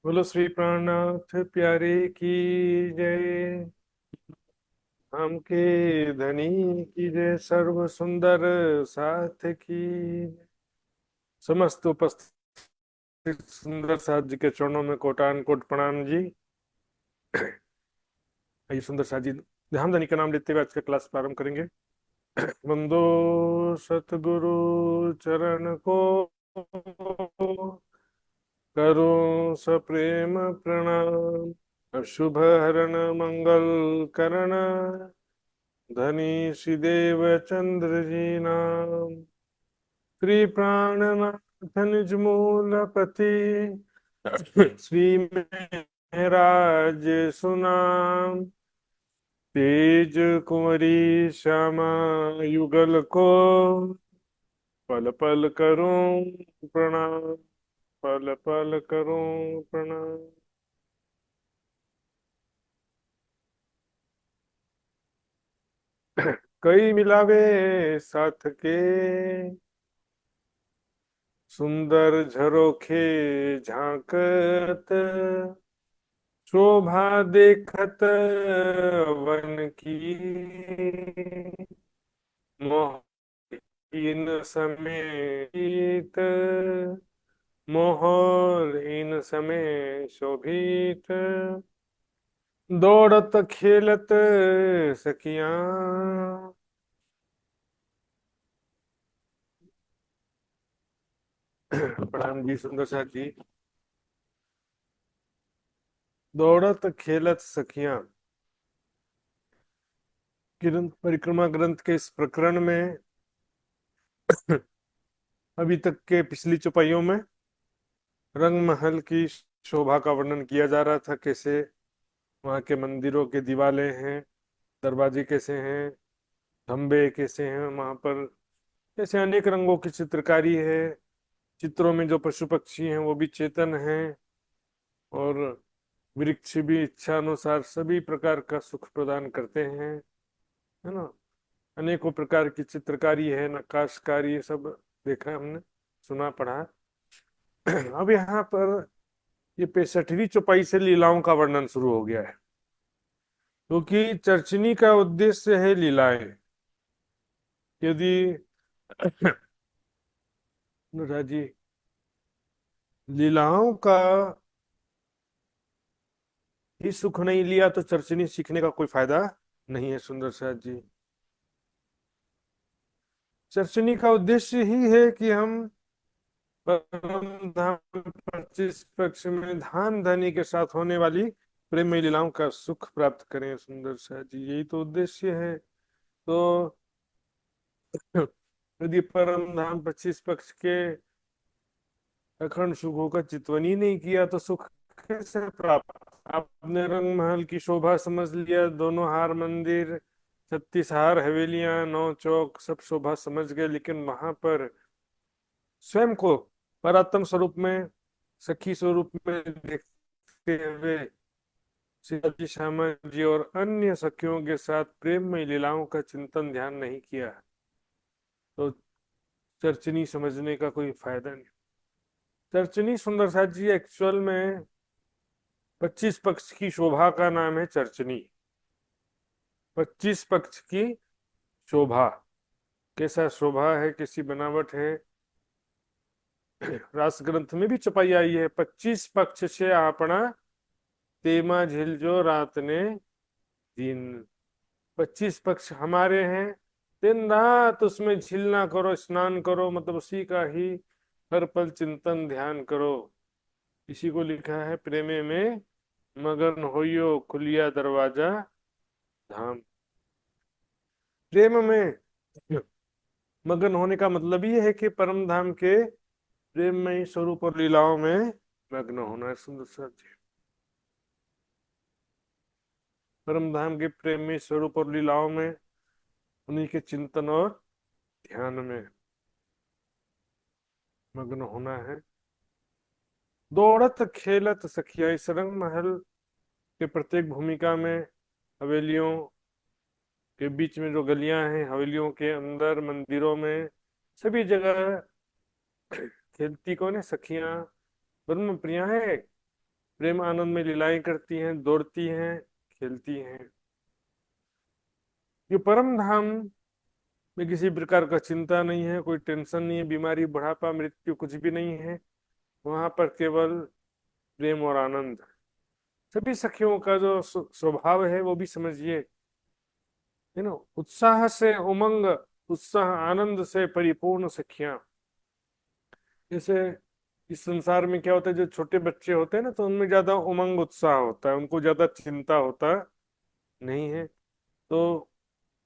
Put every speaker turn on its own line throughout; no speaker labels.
बोलो श्री प्राणनाथ प्यारे की जय। हम के धनी की जय, सर्व सुंदर साथ की। समस्त उपस्थित सुंदर साथ जी के चरणों में कोटान कोट प्रणाम जी। आइए सुंदर साथ जी, ध्यान धनी का नाम लेते हुए आज का क्लास प्रारंभ करेंगे। वंदो सतगुरु चरण को, करो सप्रेम प्रणाम। अशुभ हरण मंगल करण, धनी श्री देव चंद्र जी नाम। श्री प्राणनाथ निज मूल पति, श्री महराज सुनाम। तेज कुंवरी श्यामा युगल को, पल पल करूं प्रणाम। पल पल करूं प्रणाम। कई मिलावे साथ के, सुंदर झरोखे झांकत। शोभा देखत वन की, मोह इन समेत। मोहर इन समय शोभित। दौड़त खेलत सखियां, प्रणाम जी सुंदर साथ जी। दौड़त खेलत सखियां, किरण परिक्रमा ग्रंथ के इस प्रकरण में अभी तक के पिछली चौपाइयों में रंग महल की शोभा का वर्णन किया जा रहा था। कैसे वहाँ के मंदिरों के दीवाले हैं, दरवाजे कैसे हैं, खंबे कैसे हैं वहां पर, कैसे अनेक रंगों की चित्रकारी है। चित्रों में जो पशु पक्षी हैं वो भी चेतन हैं, और वृक्ष भी इच्छा अनुसार सभी प्रकार का सुख प्रदान करते हैं, है ना। अनेकों प्रकार की चित्रकारी है, नक्काशकारी, ये सब देखा है हमने, सुना पढ़ा। अब यहाँ पर ये 65वीं चौपाई से लीलाओं का वर्णन शुरू हो गया है, क्योंकि चर्चनी का उद्देश्य है लीलाएं। यदि अनुराग जी, लीलाओं का ही सुख नहीं लिया तो चर्चनी सीखने का कोई फायदा नहीं है। सुंदर साथ जी, चर्चनी का उद्देश्य ही है कि हम परम धाम 25 पक्ष में धाम धनी के साथ होने वाली प्रेम लीलाओं का सुख प्राप्त करें। सुंदर साथ जी, यही तो उद्देश्य है। तो यदि परम धाम 25 पक्ष के अखंड सुखों का चितवन ही नहीं किया तो सुख कैसे प्राप्त। आपने रंग महल की शोभा समझ लिया, दोनों हार मंदिर, 36 हार हवेलियां, 9 चौक, सब शोभा समझ गए, लेकिन वहां पर स्वयं को परात्म स्वरूप में, सखी स्वरूप में देखते हुए शिवाजी श्यामा जी और अन्य सखियों के साथ प्रेम में लीलाओं का चिंतन ध्यान नहीं किया तो चर्चनी समझने का कोई फायदा नहीं। चर्चनी सुंदर साथ जी एक्चुअल में 25 पक्ष की शोभा का नाम है चर्चनी। 25 पक्ष की शोभा, कैसा शोभा है, कैसी बनावट है। रास ग्रंथ में भी छपाई आई है, 25 पक्ष से आपना तेमा झिलजो रात ने दिन। 25 पक्ष हमारे हैं, दिन रात उसमें झिलना करो, स्नान करो, मतलब उसी का ही हर पल चिंतन ध्यान करो। इसी को लिखा है, प्रेमे में मगन होइयो खुलिया दरवाजा धाम। प्रेम में मगन होने का मतलब ये है कि परम धाम के प्रेम में ही स्वरूप और लीलाओं में मग्न होना है। सुंदर साथ जी, परम धाम के प्रेम में स्वरूप और लीलाओं में, उन्हीं के चिंतन और ध्यान में मग्न होना है। दौड़त खेलत सखिया, इस रंग महल के प्रत्येक भूमिका में हवेलियों के बीच में जो गलियां हैं, हवेलियों के अंदर, मंदिरों में, सभी जगह खेलती कौन है, सखियां, ब्रह्म प्रिया है। प्रेम आनंद में लीलाएं करती हैं, दौड़ती हैं, खेलती हैं। ये परम धाम में किसी प्रकार का चिंता नहीं है, कोई टेंशन नहीं है, बीमारी बुढ़ापा मृत्यु कुछ भी नहीं है। वहां पर केवल प्रेम और आनंद। सभी सखियों का जो स्वभाव है वो भी समझिए, है ना, उत्साह से उमंग, उत्साह आनंद से परिपूर्ण सखियां। जैसे इस संसार में क्या होता है, जो छोटे बच्चे होते हैं ना, तो उनमें ज्यादा उमंग उत्साह होता है, उनको ज्यादा चिंता होता नहीं है। तो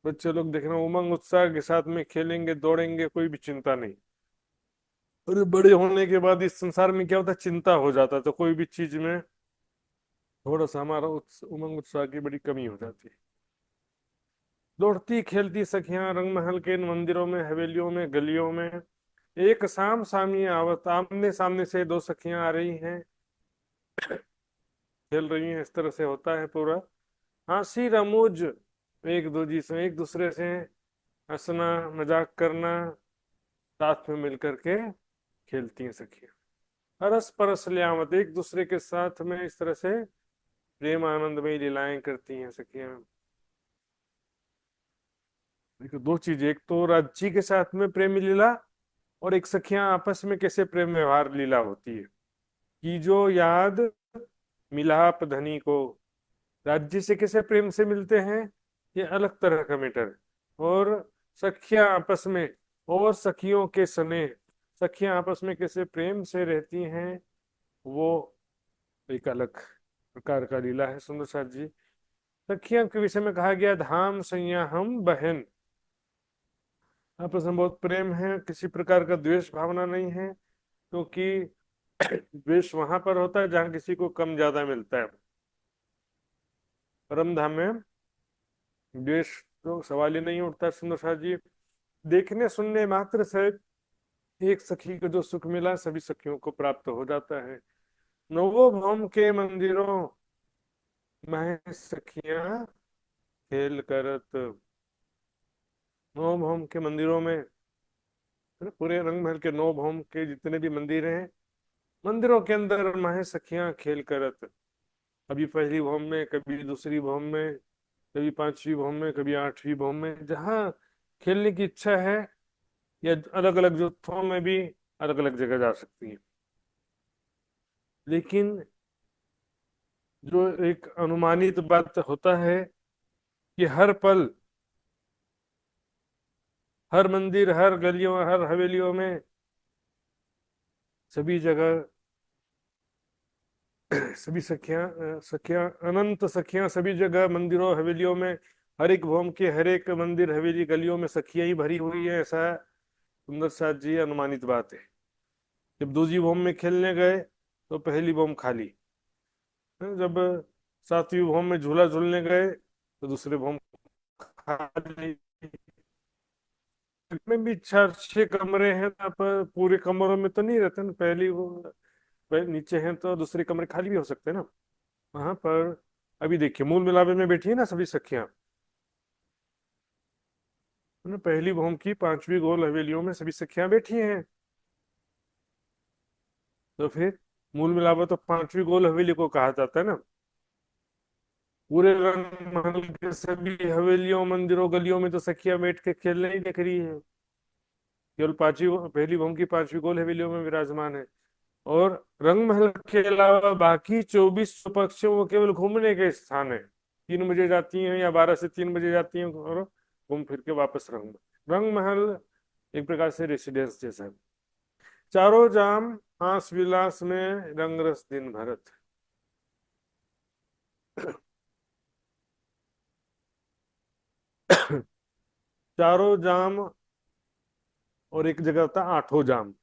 बच्चे लोग देखना उमंग उत्साह के साथ में खेलेंगे दौड़ेंगे, कोई भी चिंता नहीं। और बड़े होने के बाद इस संसार में क्या होता है, चिंता हो जाता है, तो कोई भी चीज में थोड़ा सा हमारा उमंग उत्साह की बड़ी कमी हो जाती है। दौड़ती खेलती सखियां रंग महल के मंदिरों में, हवेलियों में, गलियों में। एक शाम सामी आवत, आमने सामने से दो सखियां आ रही हैं, खेल रही हैं, इस तरह से होता है पूरा। हंसी रमूज, एक दूसरे से हंसना मजाक करना, साथ में मिलकर के खेलती हैं सखियां। हरस परस ल्यामत, एक दूसरे के साथ में इस तरह से प्रेम आनंदमयी लीलाएं करती हैं सखियां। देखो दो चीज, एक तो राज्य के साथ में प्रेम लीला, और एक सखियां आपस में कैसे प्रेम व्यवहार लीला होती है। की जो याद मिलाप धनी को, राज्य से कैसे प्रेम से मिलते हैं, ये अलग तरह का मैटर है। और सखियां आपस में, और सखियों के स्नेह, सखियां आपस में कैसे प्रेम से रहती हैं, वो एक अलग प्रकार का लीला है सुंदर साथ जी। सखियों के विषय में कहा गया, धाम सैया हम बहन, आपस में बहुत प्रेम है, किसी प्रकार का द्वेष भावना नहीं है। क्योंकि द्वेष वहां पर होता है जहां किसी को कम ज्यादा मिलता है। परम धाम में द्वेष तो सवाल ही नहीं उठता सुंदर साथ जी। देखने सुनने मात्र से एक सखी को जो सुख मिला, सभी सखियों को प्राप्त हो जाता है। नवो भौम के मंदिरों में सखियां खेल करत, नौ भौम के मंदिरों में, पूरे रंग महल के नौ भौम के जितने भी मंदिर हैं, मंदिरों के अंदर महे सखियां खेल करत। कभी पहली भौम में, कभी दूसरी भौम में, कभी पांचवी भौम में, कभी आठवीं भौम में, जहाँ खेलने की इच्छा है, या अलग अलग जुत्थों में भी अलग अलग जगह जा सकती है। लेकिन जो एक अनुमानित बात होता है कि हर पल, हर मंदिर, हर गलियों, हर हवेलियों में, सभी जगह सभी सखियां अनंत सखियां सभी जगह, मंदिरों हवेलियों में, हर एक भौम के हर एक मंदिर हवेली गलियों में सखियां ही भरी हुई है, ऐसा सुंदर साथ जी अनुमानित बात है। जब दूसरी भौम में खेलने गए तो पहली भौम खाली, जब सातवीं भौम में झूला झूलने गए तो दूसरे भौम खाली। में भी चार छह कमरे हैं, पर पूरे कमरों में तो नहीं रहते ना, पहली वो नीचे हैं तो दूसरे कमरे खाली भी हो सकते हैं ना वहां पर। अभी देखिए मूल मिलावे में बैठी है ना सभी सखियां, है ना, पहली भौम की पांचवी गोल हवेलियों में सभी सखियां बैठी हैं। तो फिर मूल मिलावा तो पांचवी गोल हवेली को कहा जाता है ना। पूरे रंग महल के सभी हवेलियों मंदिरों गलियों में तो सखियां बैठ के खेल नहीं दिख रही है, केवल पांचवी पहली भूमि की पांचवी गोल हवेलियों में विराजमान है। और रंग महल के अलावा बाकी 24 पक्षियों वो केवल घूमने के स्थान है। 3 बजे जाती हैं या 12 से 3 बजे जाती हैं, और घूम फिर के वापस रंग महल एक प्रकार से रेसिडेंस जैसा है। चारों जाम हास विलास में रंग रस दिन भरत। चारों जाम, और एक जगह होता है आठों जाम।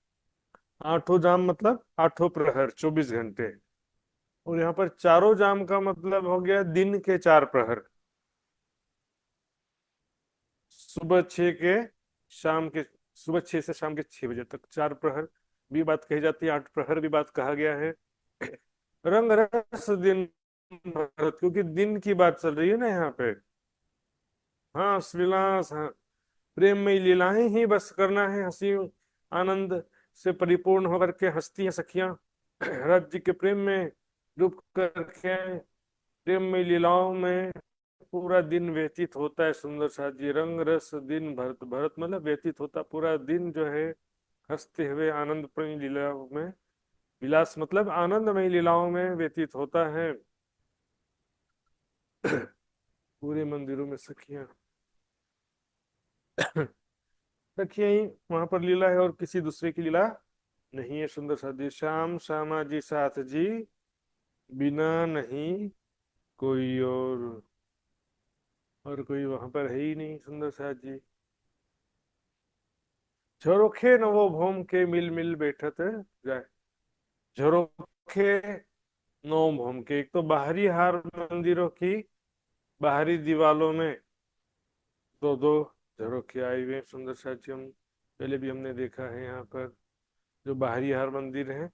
आठों जाम मतलब आठों प्रहर, 24 घंटे। और यहाँ पर चारों जाम का मतलब हो गया दिन के 4 प्रहर। सुबह 6 के शाम के, सुबह 6 से शाम के 6 बजे तक 4 प्रहर भी बात कही जाती है, 8 प्रहर भी बात कहा गया है। रंग रस दिन भरत, क्योंकि दिन की बात चल रही है ना यहाँ पे। हाँ विलास, हाँ प्रेममयी लीलाएं ही बस करना है, हंसी आनंद से परिपूर्ण होकर के हंसती हैं सखियां राज्य के प्रेम में। डूब करके प्रेममय लीलाओं में पूरा दिन व्यतीत होता है। सुंदर सा जी रंग रस दिन भरत, भरत मतलब व्यतीत होता पूरा दिन जो है हंसते हुए आनंदमय लीलाओं में, विलास मतलब आनंदमय लीलाओं में व्यतीत होता है। पूरे मंदिरों में सखियां सखियां ही वहां पर लीला है और किसी दूसरे की लीला नहीं है। सुंदर सा जी श्याम श्यामा जी साथ जी, बिना नहीं कोई और कोई वहां पर है ही नहीं। सुंदर सा जी झरोखे नवो भौम के मिल मिल बैठत जाए। झरोखे नौ भौम के, एक तो बाहरी हार मंदिरों की बाहरी दीवालों में दो दो झरोखे आए हुए हैं। सुंदर सा जी हम पहले भी हमने देखा है यहाँ पर जो बाहरी हार मंदिर है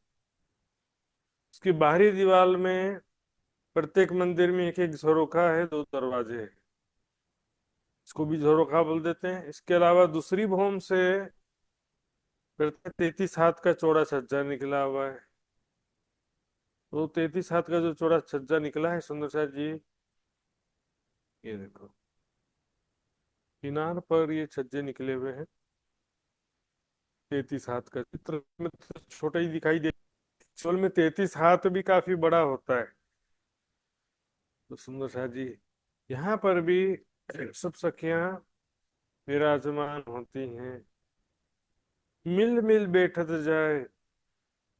उसकी बाहरी दीवार में प्रत्येक मंदिर में एक एक झरोखा है, दो दरवाजे हैं, इसको भी झरोखा बोल देते हैं। इसके अलावा दूसरी भौम से प्रत्येक 33 हाथ का चौड़ा छज्जा निकला हुआ है। तो 33 हाथ का जो चौड़ा छज्जा निकला है सुंदर सा जी, ये देखो किनार पर ये छज्जे निकले हुए हैं। 33 हाथ का चित्र में तो छोटा ही दिखाई दे, एक्चुअल में 33 हाथ भी काफी बड़ा होता है। तो सुंदर सा जी यहाँ पर भी सब सखियां विराजमान होती हैं। मिल मिल बैठत जाए,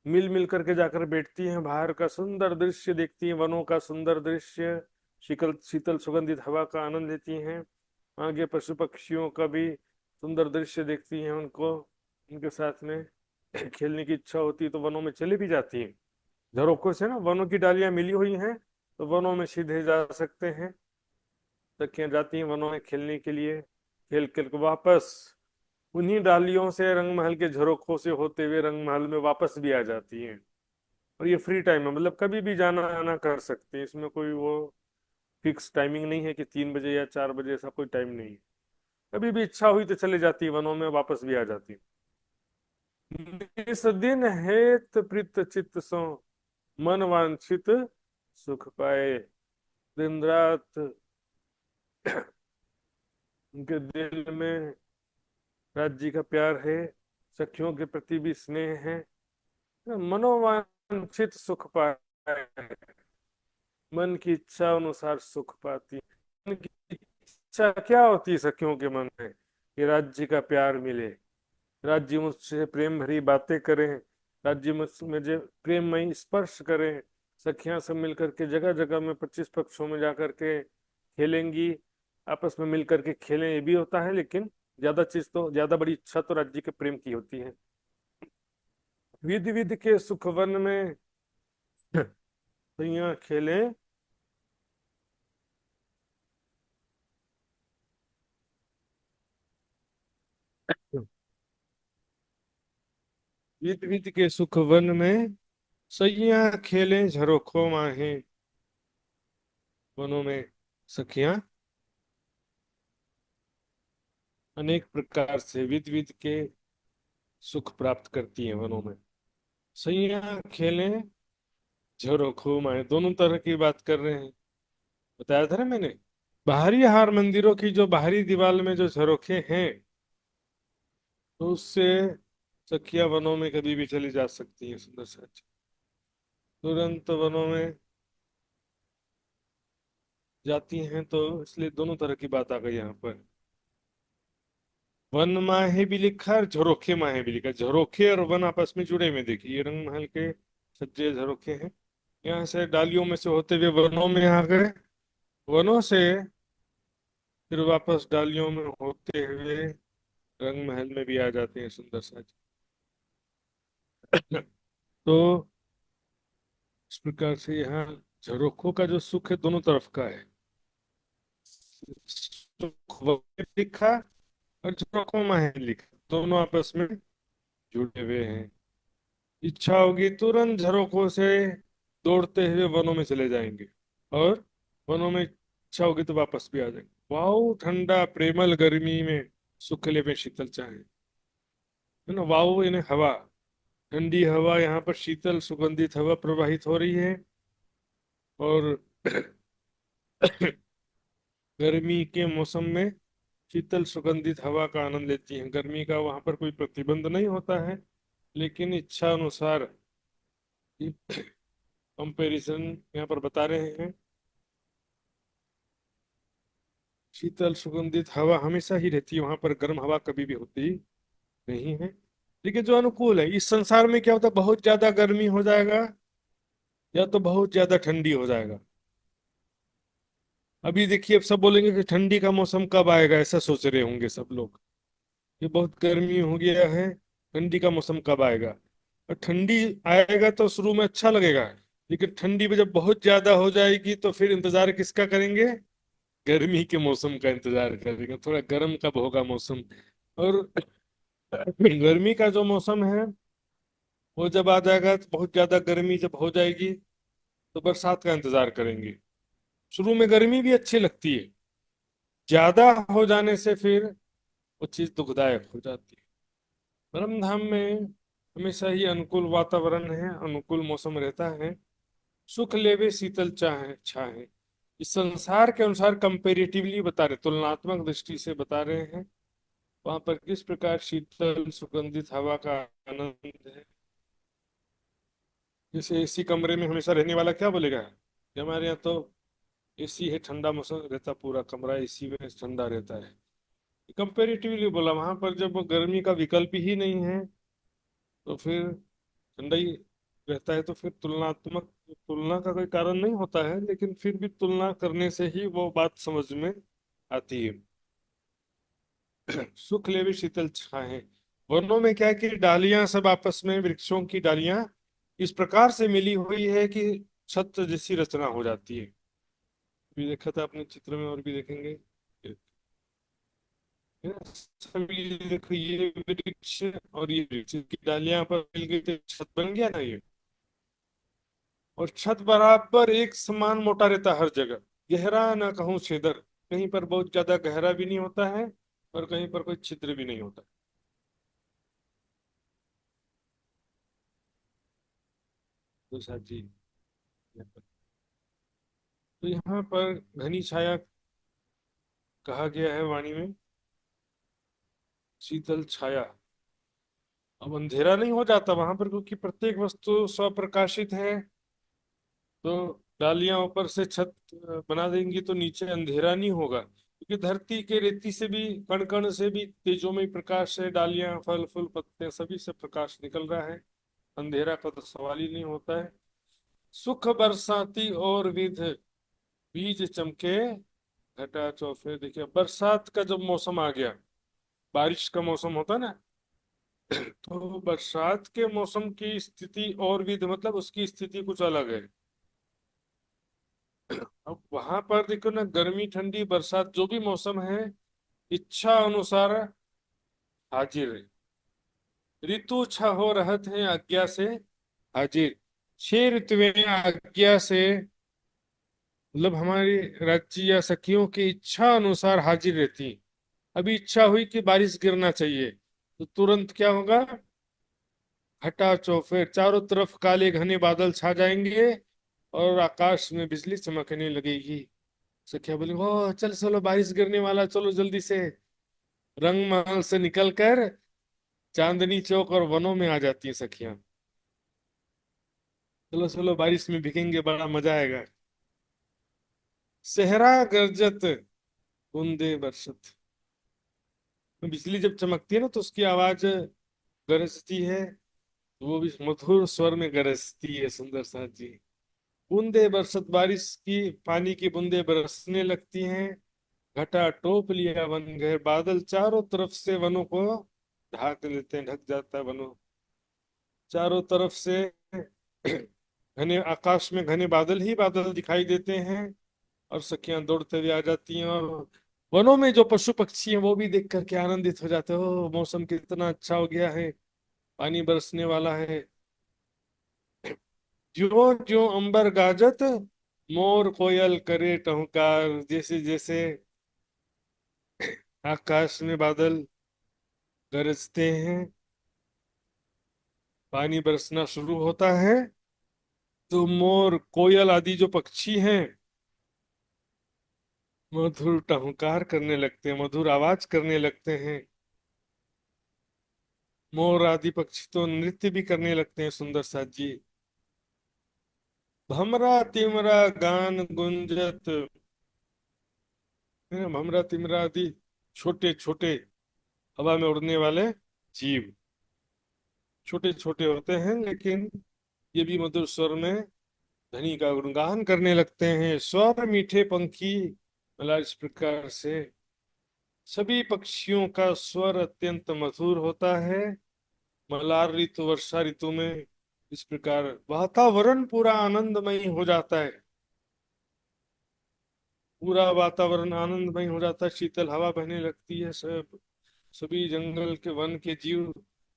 मिल मिल करके जाकर बैठती हैं, बाहर का सुंदर दृश्य देखती हैं, वनों का सुंदर दृश्य, शीतल शीतल सुगंधित हवा का आनंद लेती हैं। आगे पशु पक्षियों का भी सुंदर दृश्य देखती हैं, उनको उनके साथ में खेलने की इच्छा होती है तो वनों में चली भी जाती हैं। झरोखों से ना वनों की डालियां मिली हुई हैं तो वनों में सीधे जा सकते हैं। सखियां जाती हैं वनों में खेलने के लिए, खेल खेल के वापस उन्हीं डालियों से रंगमहल के झरोखों से होते हुए रंगमहल में वापस भी आ जाती हैं। और ये फ्री टाइम है, मतलब कभी भी जाना आना कर सकते हैं, इसमें कोई वो फिक्स टाइमिंग नहीं है कि 3 बजे या 4 बजे, ऐसा कोई टाइम नहीं है। कभी भी इच्छा हुई तो चले जाती है वनों में, वापस भी आ जाती है। इस दिन हेत प्रीत चित्त सो मन वांछित सुख पाए। दिन रात उनके दिल में राज्य का प्यार है, सखियों के प्रति भी स्नेह है, मनोवांछित सुख पाए, मन की इच्छा अनुसार सुख पाती। मन की इच्छा क्या होती है सखियों के मन में? कि राज्य का प्यार मिले, राज्य मुझसे प्रेम भरी बातें करें, राज्य मुझे प्रेममय स्पर्श करें। सखियां सब मिलकर के जगह जगह में 25 पक्षों में जाकर के खेलेंगी, आपस में मिलकर के खेलें, ये भी होता है, लेकिन ज्यादा चीज तो, ज्यादा बड़ी इच्छा तो राज्य के प्रेम की होती है। विधि विधि के सुख वन में सैया खेलें, विधि विधि के सुख वन में सैया खेलें झरोखों माहे। वनों में सखियां अनेक प्रकार से विध विध के सुख प्राप्त करती हैं वनों में। सैया खेलें झरोखों माहे, दोनों तरह की बात कर रहे हैं, बताया था ना मैंने। बाहरी हार मंदिरों की जो बाहरी दीवार में जो झरोखे हैं, तो उससे सखिया वनों में कभी भी चली जा सकती है। सुंदर सा तुरंत वनों में जाती हैं, तो इसलिए दोनों तरह की बात आ गई यहाँ पर। वन माहे भी लिखा और झरोखे माहे भी लिखा, झरोखे और वन आपस में जुड़े हुए, देखिए ये रंग महल के सज्जे झरोखे हैं। यहाँ से डालियों में से होते हुए वनों में आ गए, वनों से फिर वापस डालियों में होते हुए रंग महल में भी आ जाते हैं। सुंदर सा तो इस प्रकार से यहाँ झरोखों का जो सुख है दोनों तरफ का है। सुख वहाँ पे लिखा और झरोखों में है लिखा, दोनों आपस में जुड़े हुए हैं। इच्छा होगी तुरंत झरोखों से दौड़ते हुए वनों में चले जाएंगे, और वनों में इच्छा होगी तो वापस भी आ जाएंगे। वायु ठंडा प्रेमल गर्मी में सुखले में शीतल चाहे, है ना। वायु यानी हवा, ठंडी हवा, यहाँ पर शीतल सुगंधित हवा प्रवाहित हो रही है। और गर्मी के मौसम में शीतल सुगंधित हवा का आनंद लेती हैं। गर्मी का वहां पर कोई प्रतिबंध नहीं होता है, लेकिन इच्छा अनुसार कंपैरिजन यहाँ पर बता रहे हैं। शीतल सुगंधित हवा हमेशा ही रहती है वहां पर, गर्म हवा कभी भी होती नहीं है। लेकिन जो अनुकूल है, इस संसार में क्या होता है, बहुत ज्यादा गर्मी हो जाएगा या तो बहुत ज्यादा ठंडी हो जाएगा। अभी देखिए, अब सब बोलेंगे कि ठंडी का मौसम कब आएगा, ऐसा सोच रहे होंगे सब लोग। ये बहुत गर्मी हो गया है, ठंडी का मौसम कब आएगा। और ठंडी आएगा तो शुरू में अच्छा लगेगा, लेकिन ठंडी में जब बहुत ज्यादा हो जाएगी तो फिर इंतजार किसका करेंगे? गर्मी के मौसम का इंतजार करेंगे, थोड़ा गर्म कब होगा मौसम। और गर्मी का जो मौसम है वो जब आ जाएगा, तो बहुत ज्यादा गर्मी जब हो जाएगी तो बरसात का इंतजार करेंगे। शुरू में गर्मी भी अच्छी लगती है, ज्यादा हो जाने से फिर वो चीज दुखदायक हो जाती है। परम धाम में हमेशा ही अनुकूल वातावरण है, अनुकूल मौसम रहता है। सुख लेवे शीतल चाहे छाहे, इस संसार के अनुसार कंपेरेटिवली बता रहे, तुलनात्मक दृष्टि से बता रहे हैं वहां पर किस प्रकार शीतल सुगंधित हवा का आनंद है। जैसे एसी कमरे में हमेशा रहने वाला क्या बोलेगा कि हमारे यहाँ तो एसी है, ठंडा मौसम रहता, पूरा कमरा एसी में ठंडा रहता है। कंपेरेटिवली बोला, वहां पर जब गर्मी का विकल्प ही नहीं है तो फिर ठंडा ही रहता है। तो फिर तुलनात्मक, तुलना का कोई कारण नहीं होता है, लेकिन फिर भी तुलना करने से ही वो बात समझ में आती है। सुख ले भी शीतल छाहे, वनों में क्या है कि डालियां सब आपस में, वृक्षों की डालियां इस प्रकार से मिली हुई है कि छत जैसी रचना हो जाती है। भी देखा था अपने चित्र में, और भी देखेंगे। है ना? सभी देखो, ये वृक्ष और ये वृक्ष की डालियां पर मिल गई तो छत बन गया ना ये। और छत बराबर एक समान मोटा रहता है हर जगह, गहरा ना कहूँ छिद्र, कहीं पर बहुत ज्यादा गहरा भी नहीं होता है और कहीं पर कोई छिद्र भी नहीं होता। तो साहब जी, तो यहाँ पर घनी छाया कहा गया है वाणी में, शीतल छाया। अब अंधेरा नहीं हो जाता वहां पर, क्योंकि प्रत्येक वस्तु स्वप्रकाशित है। तो डालियां ऊपर से छत बना देंगी तो नीचे अंधेरा नहीं होगा, क्योंकि धरती के रेती से भी, कण कण से भी तेजोमय प्रकाश है, डालियां फल फूल पत्ते सभी से प्रकाश निकल रहा है। अंधेरा का तो सवाल ही नहीं होता है। सुख बरसाती और विध बीज चमके घटा चौफे। देखिए, बरसात का जब मौसम आ गया, बारिश का मौसम होता ना, तो बरसात के मौसम की स्थिति और विध मतलब उसकी स्थिति कुछ अलग है। अब वहां पर देखो ना, गर्मी ठंडी बरसात जो भी मौसम है, इच्छा अनुसार हाजिर है। ऋतु छह हो रहत है आज्ञा से हाजिर। छह ऋतुएं आज्ञा से, मतलब हमारी राज्य या सखियों की इच्छा अनुसार हाजिर रहती। अभी इच्छा हुई कि बारिश गिरना चाहिए, तो तुरंत क्या होगा? घटा चौफेर, चारों तरफ काले घने बादल छा जाएंगे और आकाश में बिजली चमकने लगेगी। सखिया बोली, ओ चल चलो बारिश गिरने वाला, चलो जल्दी से। रंग महल से निकलकर चांदनी चौक और वनों में आ जाती है सखियां। चलो चलो बारिश में भीगेंगे, बड़ा मजा आएगा। सेहरा गरजत बूंदे बरसत, बिजली जब चमकती है ना तो उसकी आवाज गरजती है, वो भी मधुर स्वर में गरजती है, सुंदर सा जी। बूंदे बरसत, बारिश की पानी की बूंदे बरसने लगती हैं। घटा टोप लिया वन गए, बादल चारों तरफ से वनों को ढाक लेते हैं, ढक जाता है वनों चारों तरफ से। घने आकाश में घने बादल ही बादल दिखाई देते हैं, और सखियां दौड़ते हुए आ जाती हैं। और वनों में जो पशु पक्षी हैं वो भी देख करके आनंदित हो जाते हैं, ओ मौसम कितना अच्छा हो गया है, पानी बरसने वाला है। ज्यो ज्यो अंबर गाजत, मोर कोयल करे टहुकार। जैसे जैसे आकाश में बादल गरजते हैं, पानी बरसना शुरू होता है, तो मोर कोयल आदि जो पक्षी हैं मधुर टहुकार करने लगते हैं, मधुर आवाज करने लगते हैं। मोर आदि पक्षी तो नृत्य भी करने लगते हैं सुंदर साथ जी। भमरा तिमरा गान गुंजत है, भमरा तिमरा आदि छोटे छोटे हवा में उड़ने वाले जीव छोटे छोटे होते हैं, लेकिन ये भी मधुर स्वर में धनी का गुणगान करने लगते हैं। स्वर मीठे पंखी, मतलब इस प्रकार से सभी पक्षियों का स्वर अत्यंत मधुर होता है। मलार ऋतु वर्षा ऋतु में इस प्रकार वातावरण पूरा आनंदमय हो जाता है। पूरा वातावरण आनंदमय हो जाता है, शीतल हवा बहने लगती है। सभी जंगल के वन के जीव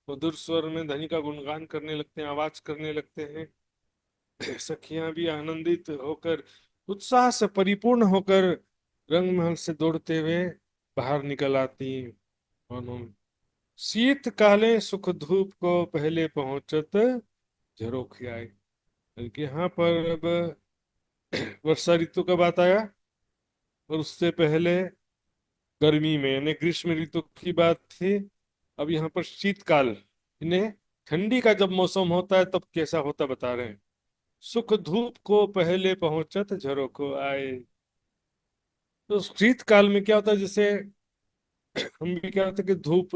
मधुर स्वर में धनी का गुणगान करने लगते हैं, आवाज करने लगते हैं। सखियां भी आनंदित होकर, उत्साह से परिपूर्ण होकर रंग महल से दौड़ते हुए बाहर निकल आती हैं। उन्होंने शीत काले सुख धूप को पहले पहुंचत झरोखे आए। बल्कि यहाँ पर अब वर्षा ऋतु का बात आया, और उससे पहले गर्मी में यानी ग्रीष्म ऋतु की बात थी। अब यहाँ पर शीतकाल, इन्हें ठंडी का जब मौसम होता है तब कैसा होता बता रहे हैं। सुख धूप को पहले पहुंचत झरोखो आए। तो शीतकाल में क्या होता है, जैसे हम भी क्या होता है कि धूप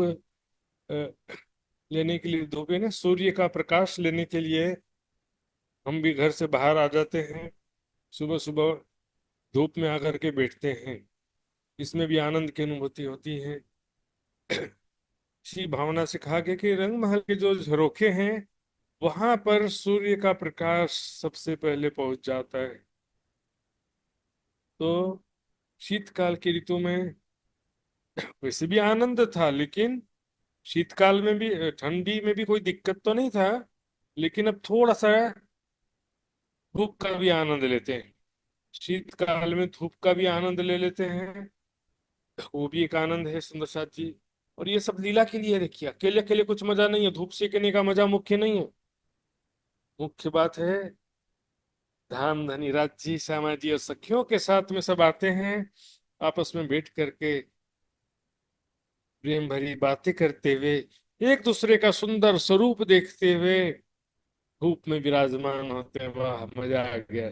लेने के लिए, धूप है ना, सूर्य का प्रकाश लेने के लिए हम भी घर से बाहर आ जाते हैं। सुबह सुबह धूप में आकर के बैठते हैं, इसमें भी आनंद की अनुभूति होती है। इसी भावना से कहा गया कि रंग महल के जो झरोखे हैं वहां पर सूर्य का प्रकाश सबसे पहले पहुंच जाता है। तो शीतकाल की ऋतु में वैसे भी आनंद था, लेकिन शीतकाल में भी, ठंडी में भी कोई दिक्कत तो नहीं था, लेकिन अब थोड़ा सा धूप का भी आनंद लेते हैं। शीतकाल में धूप का भी आनंद ले लेते हैं, वो भी एक आनंद है सुंदर साथ जी। और ये सब लीला के लिए देखिए, अकेले अकेले कुछ मजा नहीं है, धूप सेकने का मजा मुख्य नहीं है। मुख्य बात है धाम धनी राज जी, श्यामा जी और सखियों के साथ में सब आते हैं, आपस में बैठ करके प्रेम भरी बातें करते हुए, एक दूसरे का सुंदर स्वरूप देखते हुए धूप में विराजमान होते हैं। वाह मजा आ गया।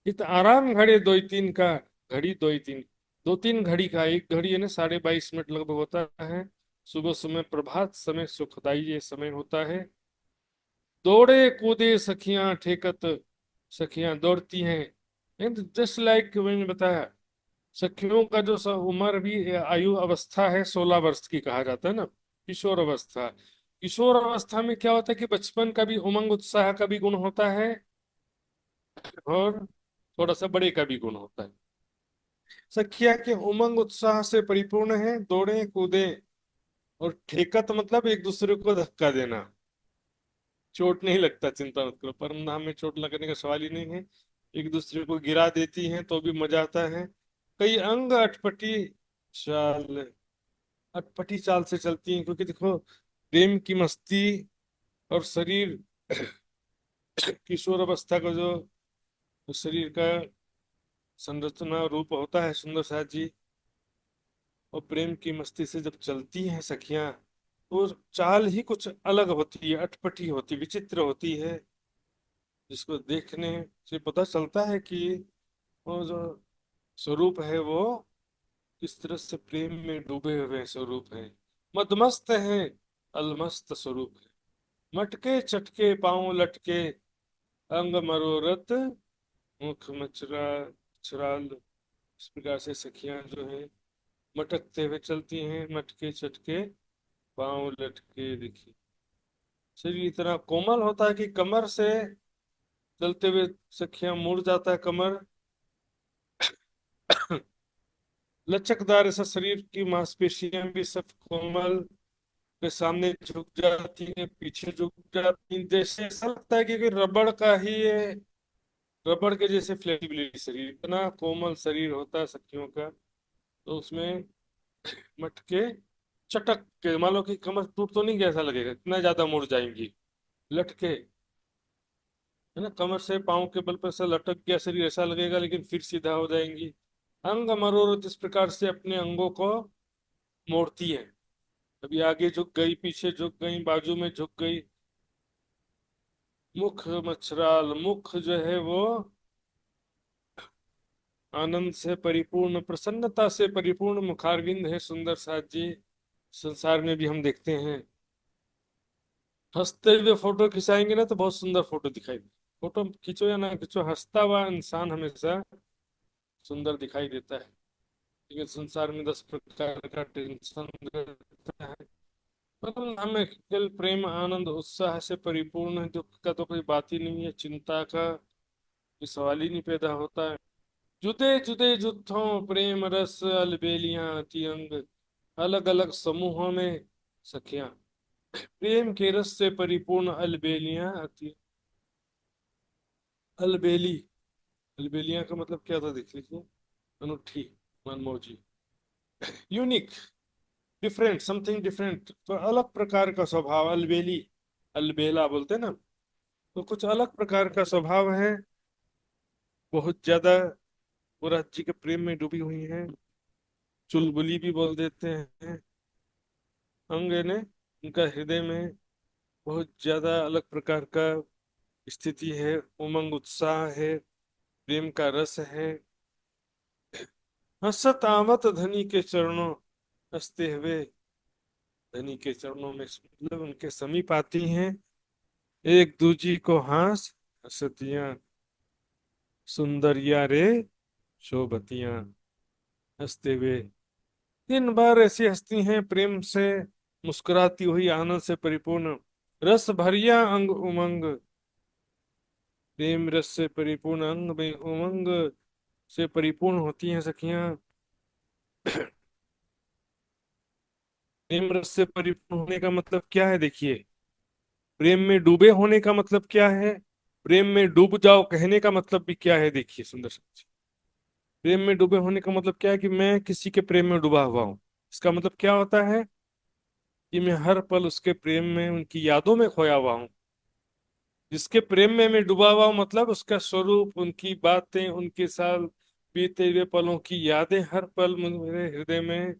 इत आराम घड़े दो तीन का, घड़ी दो तीन, दो तीन घड़ी का, एक घड़ी है ना 22.5 मिनट लगभग होता है। सुबह समय प्रभात समय सुखदाई ये समय होता है। दौड़े कूदे सखियां ठेकत, सखियां दौड़ती हैं। जस्ट लाइक मैंने बताया, सखियों का जो उम्र भी, आयु अवस्था है 16 वर्ष की कहा जाता है ना, किशोर अवस्था। किशोर अवस्था में क्या होता है कि बचपन का भी उमंग उत्साह का भी गुण होता है, और थोड़ा सा बड़े का भी गुण होता है। सखिया के उमंग उत्साह से परिपूर्ण है, दौड़े कूदे, और ठेकत मतलब एक दूसरे को धक्का देना। चोट नहीं लगता, चिंता मत करो, परम धाम में चोट लगने का सवाल ही नहीं है। एक दूसरे को गिरा देती हैं तो भी मजा आता है। कई अंग चाल अटपटी चाल से चलती हैं, क्योंकि देखो प्रेम की मस्ती और शरीर किशोर अवस्था का जो शरीर का संरचना रूप होता है सुंदर साथ जी, और प्रेम की मस्ती से जब चलती हैं सखियां तो चाल ही कुछ अलग होती है, अटपटी होती, विचित्र होती है, जिसको देखने से पता चलता है कि वो जो स्वरूप है वो किस तरह से प्रेम में डूबे हुए स्वरूप है। मदमस्त है, अलमस्त स्वरूप है। मटके चटके पांव लटके, अंग मरोरत, मुख मचरा चुराल। इस प्रकार से सखियां जो है मटकते हुए चलती हैं, मटके चटके पांव लटके। देखिए शरीर इतना कोमल होता है कि कमर से चलते हुए सखियां मुड़ जाता है कमर। लचकदार ऐसा शरीर की मांसपेशियां भी सब कोमल के सामने झुक जाती है, पीछे झुक जाती है, जैसे ऐसा लगता है कि कोई रबड़ का ही है, रबड़ के जैसे फ्लेक्सिबिलिटी शरीर, इतना कोमल शरीर होता है सखियों का। तो उसमें मटके चटक के, मान लो कि कमर टूट तो नहीं गया, ऐसा लगेगा इतना ज्यादा मुड़ जाएंगी, लटके है ना, कमर से पाँव के बल पर से लटक गया शरीर ऐसा लगेगा, लेकिन फिर सीधा हो जाएंगी। अंग मरोड़ इस प्रकार से अपने अंगों को मोड़ती है। कभी आगे झुक गई, पीछे झुक गई, बाजू में झुक गई। मुख मच्छराल, मुख जो है वो आनंद से परिपूर्ण, प्रसन्नता से परिपूर्ण मुखारविंद है सुंदर साज जी। संसार में भी हम देखते हैं, हंसते हुए फोटो खिंचाएंगे ना तो बहुत सुंदर फोटो दिखाई दे। फोटो खींचो या ना खींचो, हंसता हुआ इंसान हमेशा सुंदर दिखाई देता है। लेकिन संसार में 10 प्रकार का टेंशन रहता है। मतलब हमें केवल प्रेम आनंद उत्साह से परिपूर्ण है, दुख का तो कोई बात ही नहीं है, चिंता का कोई सवाल ही नहीं पैदा होता है। जुदे जुदे जुत्थों प्रेम रस अलबेलियां अति अंग, अलग अलग समूहों में सखियां, प्रेम के रस से परिपूर्ण अलबेलियां अति। अलबेली, अलबेलियां का मतलब क्या था देख लीजिए। अनूठी, मनमौजी, यूनिक, डिफरेंट, समथिंग डिफरेंट, तो अलग प्रकार का स्वभाव। अलबेली, अलबेला बोलते हैं ना, तो कुछ अलग प्रकार का स्वभाव है। बहुत ज्यादा वो राज्य के प्रेम में डूबी हुई हैं। चुलबुली भी बोल देते हैं। अंग ने उनका हृदय में बहुत ज्यादा अलग प्रकार का स्थिति है, उमंग उत्साह है, प्रेम का रस है। हसत आवत धनी के चरणों, हंसते हुए धनी के चरणों में, मतलब उनके समीप आती हैं। एक दूजी को हंस हसतियां, सुंदरिया रे शोभतियां, हंसते हुए दिन भर ऐसी हंसती हैं, प्रेम से मुस्कुराती हुई, आनंद से परिपूर्ण, रस भरिया अंग उमंग, प्रेम रस से परिपूर्ण अंग में उमंग से परिपूर्ण होती हैं सखियां। प्रेम रस से परिपूर्ण होने का मतलब क्या है देखिए, प्रेम में डूबे होने का मतलब क्या है, प्रेम में डूब जाओ कहने का मतलब भी क्या है देखिए सुंदर सा। प्रेम में डूबे होने का मतलब क्या है कि मैं किसी के प्रेम में डूबा हुआ हूँ। इसका मतलब क्या होता है कि मैं हर पल उसके प्रेम में, उनकी यादों में खोया हुआ हूँ। जिसके प्रेम में मैं डूबा हुआ हूँ मतलब उसका स्वरूप, उनकी बातें, उनके साथ बीते हुए पलों की यादें हर पल मेरे हृदय में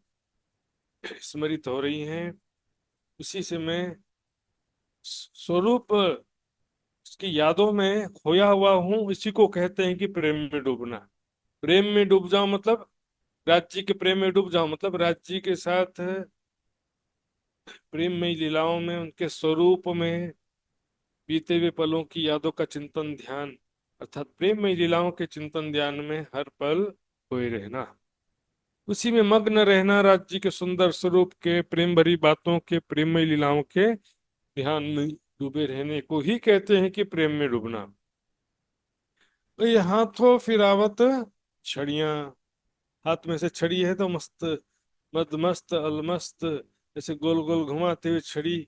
स्मरित हो रही हैं। उसी से मैं स्वरूप उसकी यादों में खोया हुआ हूँ। इसी को कहते हैं कि प्रेम में डूबना। प्रेम में डूब जाओ मतलब, राज्य के प्रेम में डूब जाओ मतलब राज्य के साथ प्रेम में लीलाओं में, उनके स्वरूप में बीते हुए पलों की यादों का चिंतन ध्यान, अर्थात प्रेम में लीलाओं के चिंतन ध्यान में हर पल खोए रहना, उसी में मग्न रहना। राज्य के सुंदर स्वरूप के, प्रेम भरी बातों के, प्रेममय लीलाओं के ध्यान में डूबे रहने को ही कहते हैं कि प्रेम में डूबना। तो ये हाथों फिरावत छड़ियां, हाथ में से छड़ी है तो मस्त, मद मस्त अलमस्त, ऐसे गोल गोल घुमाते हुए छड़ी,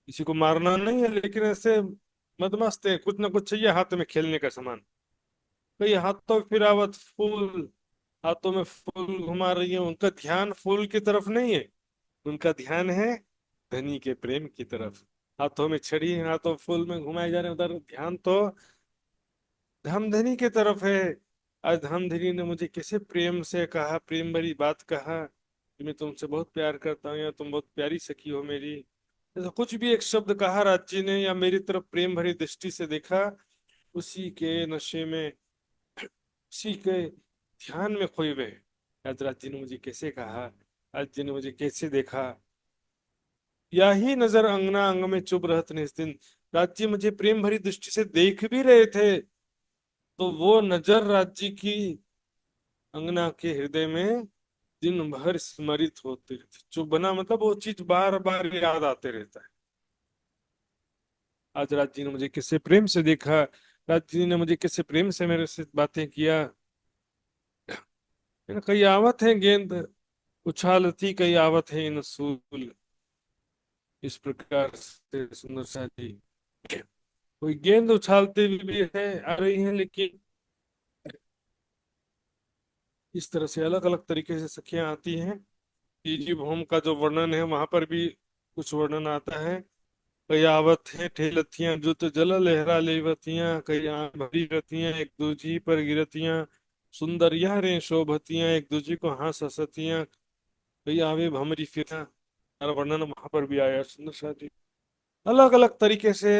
किसी को मारना नहीं है लेकिन ऐसे मदमस्त है, कुछ ना कुछ चाहिए हाथ में खेलने का सामान। तो ये हाथों फिरावत फूल, हाथों में फूल घुमा रही है, उनका ध्यान फूल की तरफ नहीं है, उनका ध्यान है धनी के प्रेम की तरफ। हाथों में छड़ी, हाथों फूल में घुमाए जा रहे हैं, उधर ध्यान तो धमधनी की तरफ है। आज धमधनी ने मुझे कैसे प्रेम से कहा, प्रेम भरी बात कहा कि मैं तुमसे बहुत प्यार करता हूँ, या तुम बहुत प्यारी सखी हो मेरी। ऐसा कुछ भी एक शब्द कहा राज्य ने, या मेरी तरफ प्रेम भरी दृष्टि से देखा, उसी के नशे में, उसी के ध्यान में खोए हुए। आज राज्य ने मुझे कैसे कहा, आज जी ने मुझे कैसे देखा, यही नजर अंगना अंग में चुभ रहत निस दिन। राज्य मुझे प्रेम भरी दृष्टि से देख भी रहे थे, तो वो नजर राज्य की अंगना के हृदय में दिन भर स्मरित होते रहते। चुभना मतलब वो चीज बार बार याद आते रहता है। आज राज्य ने मुझे किससे प्रेम से देखा, राज्य ने मुझे किससे प्रेम से मेरे से बातें किया। कई आवत है गेंद उछालती, कई आवत है इन सूल, इस प्रकार से सुंदर सा जी। कोई गेंद उछालते हुए भी है, आ रही है, लेकिन इस तरह से अलग अलग तरीके से सखियां आती हैं। तीजी भूम का जो वर्णन है वहां पर भी कुछ वर्णन आता है। कई आवत है ठेलतियां जुत जल लहरा लेवतियां, कई आंख भरी रतियां एक दूजी पर गिरतियां, सुंदर यारें शोभतियां एक दूजी को हंस हंसतियां, कई आवे भमरी फिरा। वर्णन वहां पर भी आया सुंदर सा जी। अलग अलग तरीके से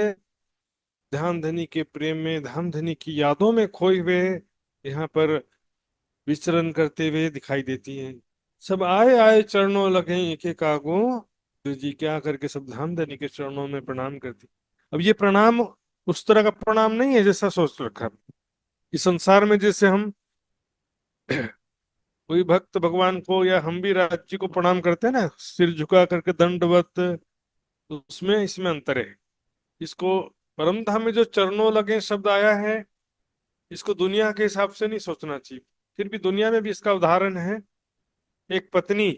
ध्यान धनी के प्रेम में, ध्यान धनी की यादों में खोए हुए यहाँ पर विचरण करते हुए दिखाई देती हैं। सब आए आए चरणों लगे एक एक आगो, तो जी क्या करके सब ध्यान धनी के चरणों में प्रणाम करती। अब ये प्रणाम उस तरह का प्रणाम नहीं है जैसा सोच रखा है। इस संसार में जैसे हम कोई भक्त भगवान को या हम भी राज जी को प्रणाम करते हैं ना, सिर झुका करके दंडवत, तो उसमें इसमें अंतर है। इसको परम धाम में जो चरणों लगे शब्द आया है, इसको दुनिया के हिसाब से नहीं सोचना चाहिए। फिर भी दुनिया में भी इसका उदाहरण है। एक पत्नी,